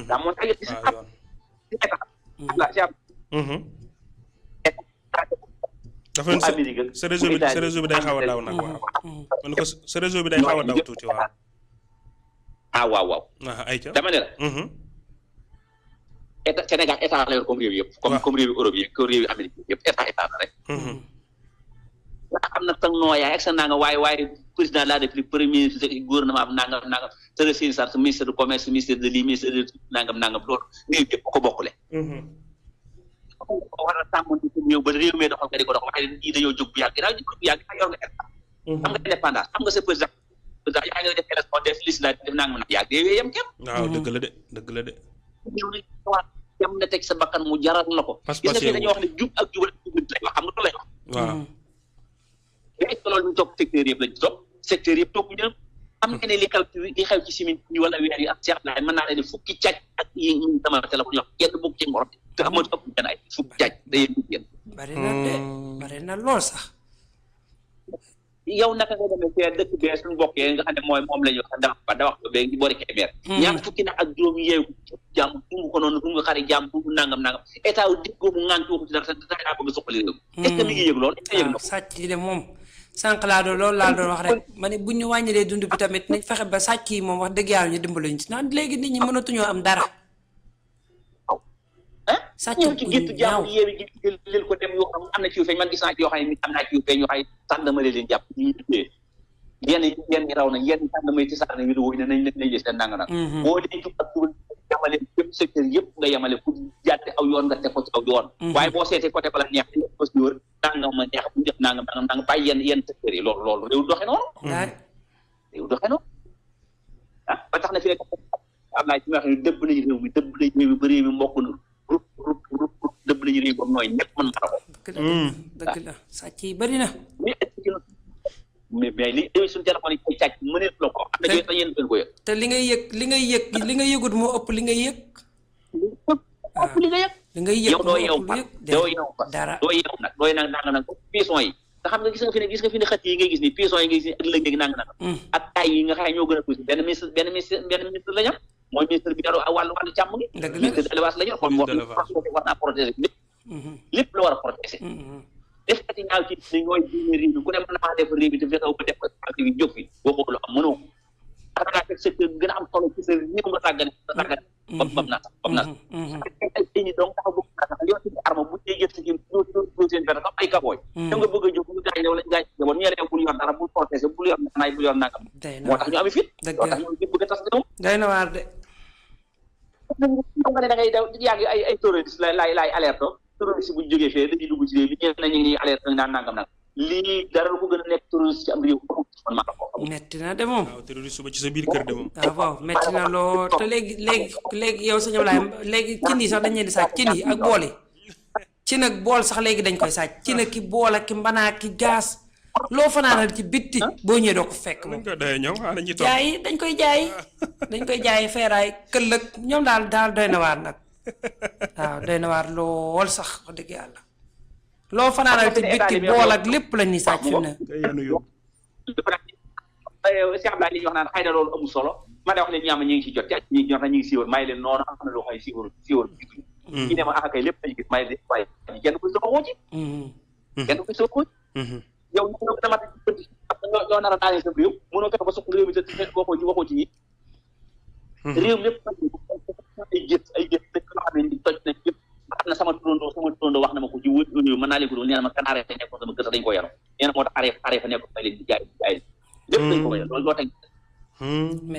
sàmmonte ak yoon ci dafa sa réseau bi day xaw a daw nag waaw. man ko sa réseau bi day xaw a daw tuuti waaw. waaw. ayca dama ne la. Sénégal état la yor comme réew yëpp. comme réew Europe yi comme réew Amérique yëpp état la rek. ndax am na sax nooyaay ak sa nanga waaye président de la République premier gouvernement am nangam secrétaire d'État ministre du commerce ministre de lii ministre de nangam loolu réew yëpp ko bokkule. ko war a sàmm ñëw ba réew mi doxal nga di ko dox waaye ñii dañoo jóg bu yàgg ginnaaw jóg bu yàgg yor nga état. am nga indépendance am nga sa président yaa ngi def élection def législative def nangam yàgg réew yem képp. waaw dëgg la de. ñëw nañ waat dem na teg sa bakkan mu jaral la ko. parce que gis nga dañoo wax ne jub ak jubal lay wax xam nga loolu lay wax. waaw. mais loolu ñu topp secteur yëpp lañ topp secteur yëpp topp ñu am nga ne li xew ci simin ñu wala weer yi ak Cheikh Laye mën naa leen ne fukki càcc ak yi ñu sama téléphone wax kenn bokk ci morom te amoo ëpp kenn ay fukki càcc day kenn bari na lool sax yow naka nga demee fee dëkk bee suñu mbokk yi nga xam ne moom la ñu wax da wax ko bee ngi boori Kébémer ñaar fukki nag ak juróom yeewu jàmm tungu ko noonu tungu xari jàmm tungu nangam état wu diggoo mu ŋànk waxu ci dara te daa bëgg a suqali réew est-ce que mi ngi yëg loolu yëg na ko sàcc yi de moom sànq loolu laa doon wax rek ma ne bu ñu wàññilee dund bi tamit nañ fexe ba sàcc yi moom wax dëgg yàlla ñu dimbaluñ ci ndax léegi nit ñi mënatuñoo am dara sàcc ñëw ci gétt jàmm yeewi gi leen ko dem yoo xam am na ci yu feeñ man gis naa ci yoo xam ne am naa ci yu feeñ yoo xam ne tàndamale leen jàpp ñu tuddee yenn raw na yenn tàndamay ci sax na vidéo yi ne nañ jël seen nanga nag boo dee jub ak jubal yamale yëpp secteur yëpp nga yamale pour jàtte aw yoon nga teg ko ci aw yoon waaye boo seetee côté bala neex ko si wër nangam ma neex bu def nangam bàyyi yenn secteurs yi loolu réew doxe noonu ba tax na fi am naa ci wax ne dëbb nañu réew mi ba réew mi mbokk na dëbb nañu réew boobu nooy ñëpp mën na ko dëgg la sàcc yi bëri na mais li déwi suñu téléphone yi koy càcc mëneet la ko am na yooyu sax yéen gën ko yëg te li ngay yëgut moo ëpp li ngay yëg ëpp li nga yëg li ngay yëg yow doo yeew fa dara doo yeew nag dooy nag nang piéson yi nga xam nga gis nga fi ne xët yi ngay gis ni piéson yi ngay gis ni ak lëg nang ak tay yi nga xam ñoo gën a tuuti benn ministre la ñam mooy ministre bi yor wàllu càmm gi ministre de l'élevage la yor kon war naa protéger lépp la war a protéger def kati ñaaw ci ni ñooy diine réew mi ku ne mën naa def réew mi te fexew ba def ko parti bi jóg fi boo ko lu am mënoo xam nga fekk secteur gën a am solo ci sa réew nga sàggane bam na ñi donc taxaw bëgg naa yow ci arme bu dee jël ci do seen benn sax ay kabooy da nga bëgg a jóg ñu gaay yow lañ gaay bon ñu rew bul yor dara bul protéger bul yor naay bul yor nangam moo tax ñu am fit moo tax ñu bëgg a tas réew day na waar de xam nga ne da ngay daw yaa ngi ay terroriste lay alerte terroriste bu jógee fee dañuy dugg ci réew mi ñeen nañu ngi alerte naan nangam nag lii dara lu ko gën a nekk terroriste ci am réew man maa ko metti na de moom waaw terroriste suba ci sa biir kër de moom waaw metti na lool te léegi yow sëñ Ablaye léegi cin yi sax dañ leen di sàcc cin yi ak bool yi ci nag bool sax léegi dañ koy sàcc ci nag ki bool ak ki mbanaa ki gaas loo fanaanal ci bitti boo ñëwee doo ko fekk moom jaay dañ koy jaay feeraay këllëg ñoom daal doy na waar nag waaw doy na waar lool sax wax dëgg yàlla loo fanaanal ci bitti bool ak lépp lañ ni sàcc fi ne Cheikh Abdoulaye li ñu wax naan xëy na loolu amul solo ma da wax leen ñi am ñu ngi ci jot ñi ñoo tax ñu ngi siiwal may leen noonu am na loo xay siiwal ñi ne ma kay lépp lañu gis may leen waaye kenn ku sama woo ci kenn ku sama woo ci yow ñu ko dama ñoo nar a daanee sa réew mënoo fexe ba suq réew mi te waxoo ci ñi réew mi lépp ay gét dëkk yoo xam ne ni toj nañ yëpp am na sama turandoo wax na ma ko ci wër mën naa leen ko doon nee na ma kan arrêté nekkoon sama gëstu dañ ko yaram nee na moo tax arrêté nekkoon may leen di jaay lépp dañ ko may loolu loo teg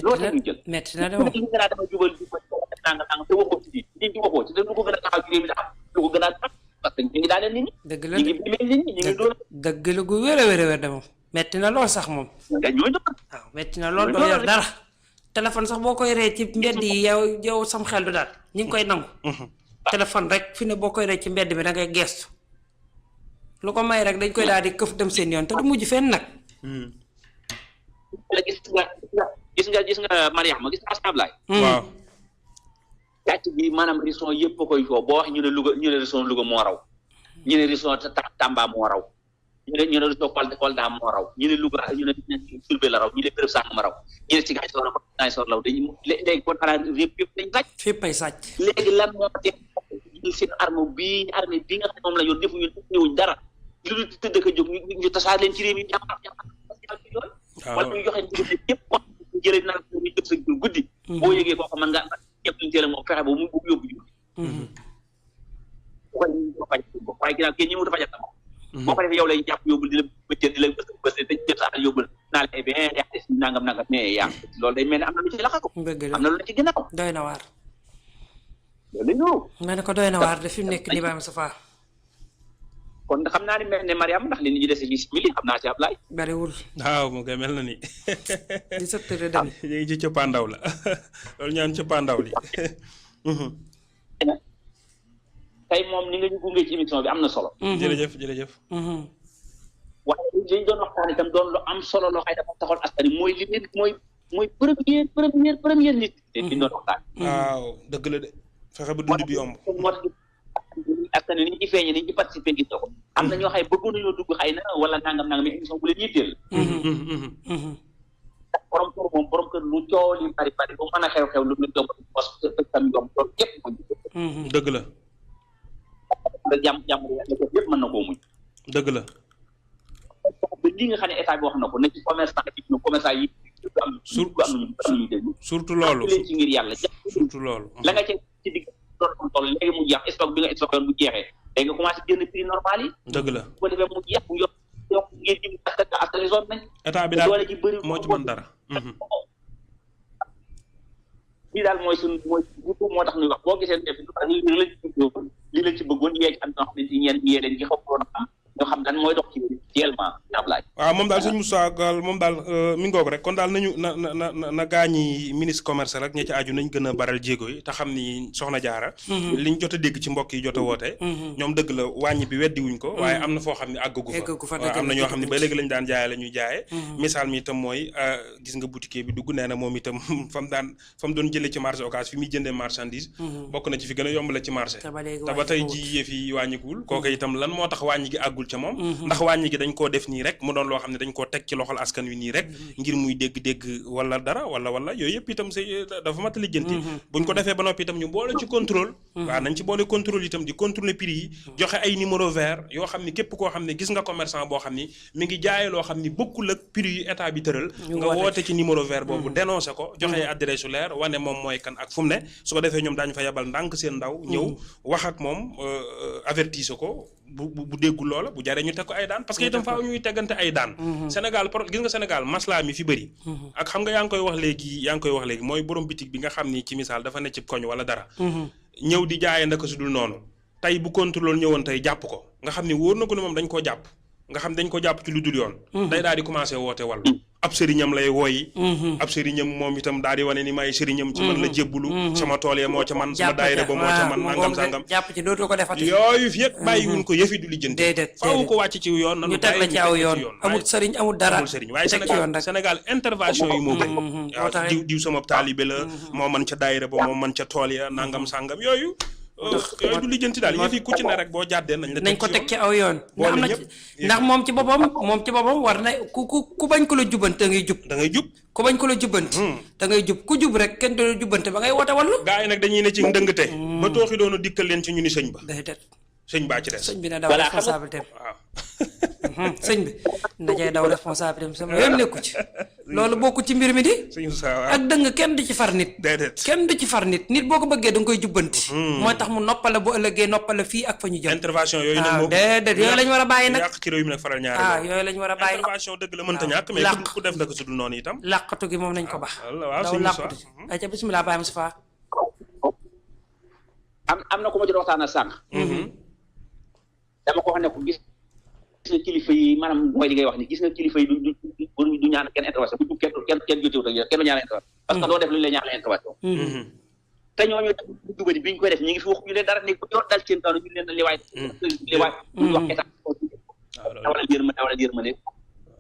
loo teg ñu jël metti na de moom li nga dama jubal di ko nang te waxoo ci di waxoo ci te lu ko gën a taxaw ci réew mi am lu ko gën a tax parce que ñu ngi daaneel nit ñi dëgg la ñu ngi bimee nit ñi ñu ngi doon dëgg la gu wér a wér de moom metti na lool sax moom waaw metti na lool doo yor dara téléphone sax boo koy ree ci mbedd yi yow sam xel du daal ñu ngi koy nangu téléphone rek fi ne boo koy ree ci mbedd mi da ngay gestu lu ko may rek dañ koy daal di këf dem seen yoon te du mujj fenn nag gis nga Mariama gis nga Ablaye waaw gàcc bi maanaam région yëpp a koy foo boo wax ñu ne Louga ñu ne région Louga moo raw ñu ne région Tamba moo raw ñu ne région Kolda moo raw ñu ne Louga ñu ne Diourbel la raw ñu ne béréb sàngam raw ñu ne ci Ziguinchor law dañuy léegi kon xanaa yëpp dañ sàcc fépp ay sàcc léegi lan moo teg seen arme bi nga xam ne moom la yor defuñu ñëwuñ dara lu dul tëdd ka jóg ñu tasaar leen ci réew mi yoon wala ñu joxe ndigal yëpp wax jëlee naan ñu jëf sa guddi boo yëgee koo xam mën nga yëpp luñu teel a moom fexe ba mu yóbbu ji waaye ginnaaw kenn ñi mu dafa jàpp boo ko defee yow lay jàpp yóbbul di la bëccëg di la bës dañ jël sa yóbbul naa la bien yaxte si nangam mais yaa loolu day mel ne am na lu ci laxako am na lu ci gën a ko doy na waar loolu ma ne ko doy na waar de fi mu nekk nii Baye Moustapha kon xam naa ni mel ne Mariam ndax li ñu dese ci simili xam naa ci Ablaye bariwul waaw mu koy mel na ni di sëttëre dem ñu ngi ci cëppaandaw la loolu ñaan cëppaandaw li tey moom ni nga ñu gunge ci émission bi am na solo jërëjëf waaye li ñu doon waxtaan itam doon lu am solo loo xay dafa taxoon askan mooy li nit mooy première nit bi doon waxtaan waaw dëgg la de fexe ba dund bi yomb moo tax askan ni ñu ci feeñee ni ñu ci participé gis na ko am na ñoo xay bëggoon nañoo dugg xëy na wala nangam mais émission bu leen yitteel borom kër lu coow li bari bu mën a xew-xew lu ñu jom parce que tam yomb loolu yëpp muñ dëgg la jàmm yëpp mën na koo muñ dëgg la ba li nga xam ne état bi wax na ko na ci commerçant yi ñu commerçant yi am ñu déglu surtout loolu leen ci ngir yàlla surtout loolu la nga ci digg doon toll léegi mu jeex stock bi nga stocké woon bu jeexee léegi nga commencé jënd prix normal yi dëgg la bu ko defee mu jeex mu yokk ngeen ji askan zone nañ état bi daal moo ci mën dara lii daal mooy suñ moo tax ñuy wax boo gisee def li lañ ci bëggoon yee ci am ñoo xam ne ci ñeen yee leen ci xaw doon am ñoo xam lan mooy dox ci réellement Ablaye. waaw moom daal sëñ Moussa Gall moom daal mi ngoog rek kon daal nañu na gaañi ministre commerce rek ña ci aju nañ gën a baral jéego yi te xam ni soxna Jaara liñ jot a dégg ci mbokk yi jot a woote ñoom dëgg la wàññi bi weddi wuñ ko waaye am na foo xam ne àggagu fa am na ñoo xam ne ba léegi lañ daan jaaye la ñuy jaaye misaal mi itam mooy gis nga boutique bi dugg nee na moom itam fa mu doon jëlee ci marché Ocass fi muy jëndee marchandise bokk na ci fi gën a yomb la ci marché te ba tey ji yëf yi wàññikuwul kooku itam lan moo tax wàññi gi àggul ca moom ndax wàññi gi dañ koo def nii rek mu doon loo xam ne dañ koo teg ci loxol askan wi nii rek ngir muy dégg-dégg wala dara wala yooyu yëpp itam dafa mat a lijjanti buñ ko defee ba noppi itam ñu boole ci contrôle waaw nañ ci boole contrôle itam di contrôler prix yi joxe ay numéro vert yoo xam ne képp koo xam ne gis nga commerçant boo xam ni mi ngi jaaye loo xam ni bokkul ak prix yi état bi tëral nga woote ci numéro vert boobu dénoncé ko joxe adresse su leer wane moom mooy kan ak fu mu ne su ko defee ñoom daañu fa yebal ndànk seen ndaw ñëw wax ak moom avertise ko bu déggul loola bu jaree ñu teg ko ay daan parce que itam faaw ñuy teggante ay daan Sénégal gis nga Sénégal maslaa mi fi bëri ak xam nga yaa ngi koy wax léegi mooy borom bitig bi nga xam ni ci misaal dafa ne ci koñ wala dara ñëw di jaaye ndaka su dul noonu tey bu contrôle ñëwoon tey jàpp ko nga xam ni wóor na ko ne moom dañ koo jàpp nga xam dañ ko jàpp ci lu dul yoon day daal di commencé woote wàllu ab sëriñam lay wooyi ab sëriñam moom itam daal di wane ni may sëriñam ci man la jébbulu sama tool ya moo ca man sama daayira ba moo ca man nangam sangam jàpp ci dootoo ko defati yooyu fi yëpp bàyyiwuñ ko yëfi du lijjanti faaw ko wàcc ci yoon nanu ñu teg la ci aw yoon amul sëriñ amul dara amul sëriñ waaye Sénégal intervention yi moo bëri waaw diw sama taalibe la moo man ca daayira ba moo man ca tool ya nangam sangam yooyu du lijjanti daal yëf yi ku ci ne rek boo jàddee nañ ko teg ci aw yoon ndax moom ci boppam war na ku bañ ko la jubante da ngay jub ku bañ ko la jubante da ngay jub ku jub rek kenn du jubante ba ngay woote wallu gaa yi nag dañuy ne ci ndëngte ba tooxi doonu dikkal leen ci ñu ni sëñ ba sëñ baa ci des sëñ bi na daw responsabilité waaw sëñ bi ndajee daw responsabilité sama yoon nekku ci loolu bokku ci mbir mi di ak dëng kenn du ci far nit kenn du ci far nit boo ko bëggee da nga koy jubbanti mooy tax mu noppala bu ëllëgee noppala fii ak fa ñu jëm intervention yooyu nag moo déedéet yooyu lañ war a bàyyi nag yàq ci réew mi nag faral ñaari yooyu lañ war a bàyyi intervention dëgg la mënta ñàkk mais ku def naka sudul noonu itam làqatu gi moom nañ ko baax daw làqatu ci ay ca bismillah Baye Moustapha am na ko ma jot waxtaan a sànq dama ko wax ne ko gis nga kilifa yi maanaam mooy li ngay wax ni gis nga kilifa yi du ñaan kenn intervention bu kenn jotewut ak yow kenn du ñaan intervention parce que doo def lu ñu lay ñaan intervention te ñooñu jubadi bi ñu koy def ñi ngi fi waxuñu leen dara ne ko yor dal seen kaw ñu leen liwaay ñu wax état dawala yërmande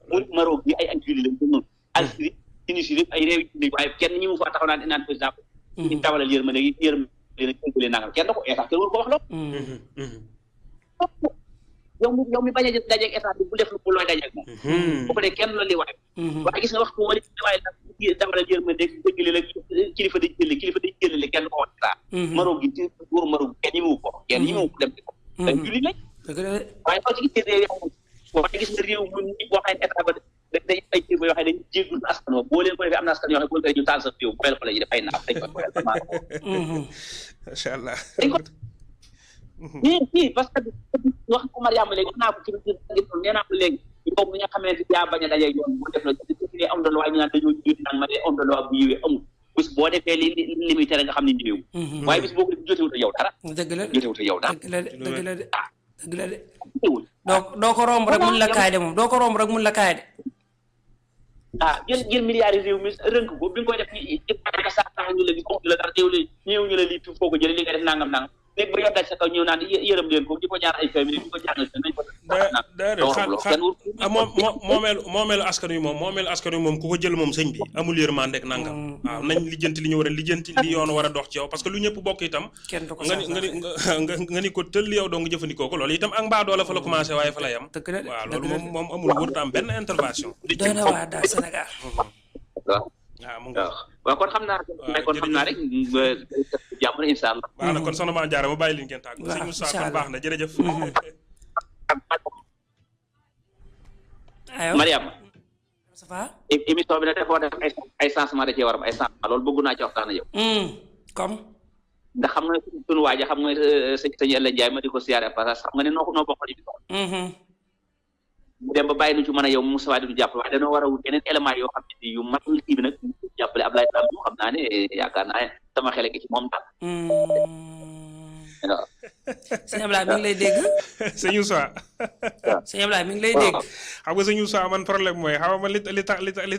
mu Maroc bi ay anjuli lañ ko noonu Algérie Tunisie ay réew yi waaye kenn ñi mu fa taxaw naan président ñu dawalal yërmande leen nangal kenn da ko état kenn waru ko wax loolu yow mi bañ a dajeeg état bi bu def lu looy dajeeg moom bu ko dee kenn la li waaye gis nga waxtu wala waaye nag dawalal yërmande dëggale la kilifa day jëlale kenn ko wax état Maroc gi ci wóoru Maroc kenn ñi mu ko dem ci ko dañ julli lañ waaye soo ci gisee réew yi waaye gis nga réew mu boo xam ne état ba day ay kilifa yoo xam ne dañu jéggul askan wa boo leen ko defee am na askan yoo xam ne boo leen ko ñu taal sa réew bu fel ko la ñu def ay naaf dañ ko macha allah nii parce que wax ko Mariama léegi wax naa ko ci nee naa ko léegi yow mi nga xamante yaa bañ a daje yoon bu def la ci am de loi ñu naan dañoo jot naan ma de am de loi bu yiwee amul bis boo defee li muy tere nga xam ne ñëw waaye bis boo ko def jotewut yow dara dëgg la jotewut yow dara dëgg la de doo ko romb rek mun la kaay de moom doo ko romb rek mun la kaay de jël milliards yi réew mi rënk ko bi nga koy def ka sax ñu la gis la dara teew ñëw ñu la lii fi foo ko jëlee li nga def nangam léegi ba yor daj sa kaw ñëw naan yërëm leen ko di ko ñaar ay kay di ko jàngal nañ ko moomeelu askan wi moom ku ko jël moom sëñ bi amul yërmande ak nangam waaw nañ lijjanti li ñu war a lijjanti li yoon war a dox ci yow parce que lu ñëpp bokk itam nga ni ko tëll yow doo nga jëfandikoo ko loolu itam ak mbaa doo la fa la commencé waaye fa la yem waaw loolu moom amul wërta am benn intervention doy na waa daal Sénégal waaw kon xam naa rek jàmm na incha allah. waaw kon soxna Mame Diarra ma bàyyi leen ngeen tàggu. waaw sëñ Moussa kon baax na jërëjëf. aywa Mariama. émission bi nag dafa def ay changement da cee war a am ay changement loolu bëgg naa ci waxtaan ak yow. comme. ndax xam nga sunu waa ji xam nga sëñ Yàlla Njaay ma di ko siyaare parce que xam nga ne noo bokkal émission. mu dem ba bàyyi nu ci mën a yow Moussa di du jàpp waaye dañoo war a wut yeneen élément yoo xam ne yu mat kii bi nag jàppale Ablaye Sam xam naa ne yaakaar naa ne sama xel gi ci moom daal. sëñ Ablaye mi ngi lay dégg. sëñ Moussa. sëñ Ablaye mi ngi lay dégg. xam nga sëñ Moussa man problème mooy xaw ma li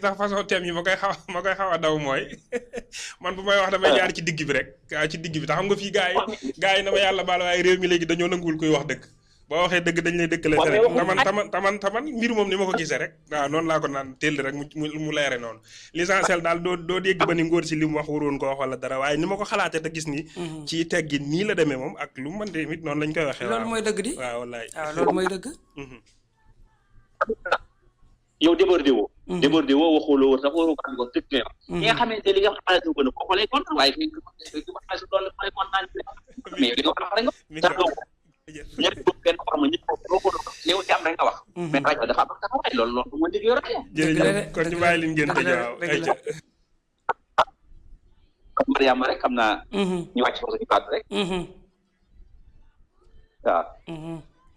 tax façon thème yi ma koy xaw a daw mooy man bu may wax damay jaar ci digg bi rek ci digg bi te xam nga fii gars yi na ma yàlla baal waaye réew mi léegi dañoo nanguwul koy wax dëgg boo waxee dëgg dañ lay dëkkale te rek taman mbir moom ni ma ko gisee rek waaw noonu laa ko naan teel rek mu leere noonu l'essentiel daal doo dégg ba ni ngóor si li mu wax waroon ko wax wala dara waaye ni ma ko xalaatee te gis ni ci teggi nii la demee moom ak lu mu mën tamit noonu lañ koy waxee loolu mooy dëgg di waaw wallaay waaw loolu mooy dëgg yow débordé woo waxuloo wër sax waroo ko tëj ko yow ñi nga xamante li nga xamante ko ne ko lay contre waaye ki ma xaalis loolu mooy kontaan mais li nga wax rek nga ñëpp benn forme ñëpp ko yow ci am rek nga wax mais rajo dafa am taxawaay loolu mo dégg yow rek jërëjëf kon ñu bàyyi leen ngeen tëj waaw ay ca Mariama rek xam naa ñu wàcc foofu ci kàddu rek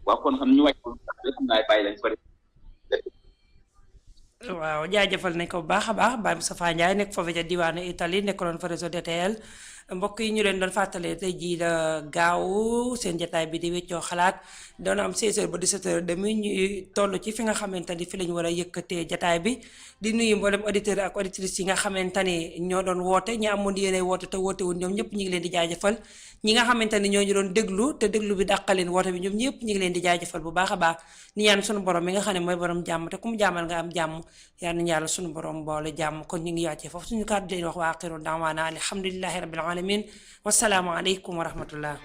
waaw kon xam ñu wàcc foofu rek xam naa bàyyi leen fa waaw jaajëfal nañ ko bu baax a baax Baye Moustapha Ndiaye nekk foofu ca diwaanu Italie nekkoon fa réseau DTL mbokk yi ñu leen doon fàttalee tey jii la gaaw seen jataay bi di weccoo xalaat doon am 16h ba 17h30 ñuy toll ci fi nga xamante ni fi lañu war a yëkkatee jataay bi di nuyu mboolem auditeurs ak auditrices yi nga xamante ni ñoo doon woote ñi amoon yéene woote te woote wuñ ñoom ñëpp ñu ngi leen di jaajëfal ñi nga xamante ni ñoo ñu doon déglu te déglu bi dàqaleen woote bi ñoom ñëpp ñu ngi leen di jaajëfal bu baax a baax ni ñaan sunu borom mi nga xam ne mooy borom jàmm te ku mu jàmmal nga am jàmm yal nañu yàlla sunu borom boole jàmm kon ñu ngi wàccee foofu suñu kàddu leen wax wa axiru daawaana alhamdulillahi rabbil alamin wassalaamu aleykum wa rahmatullah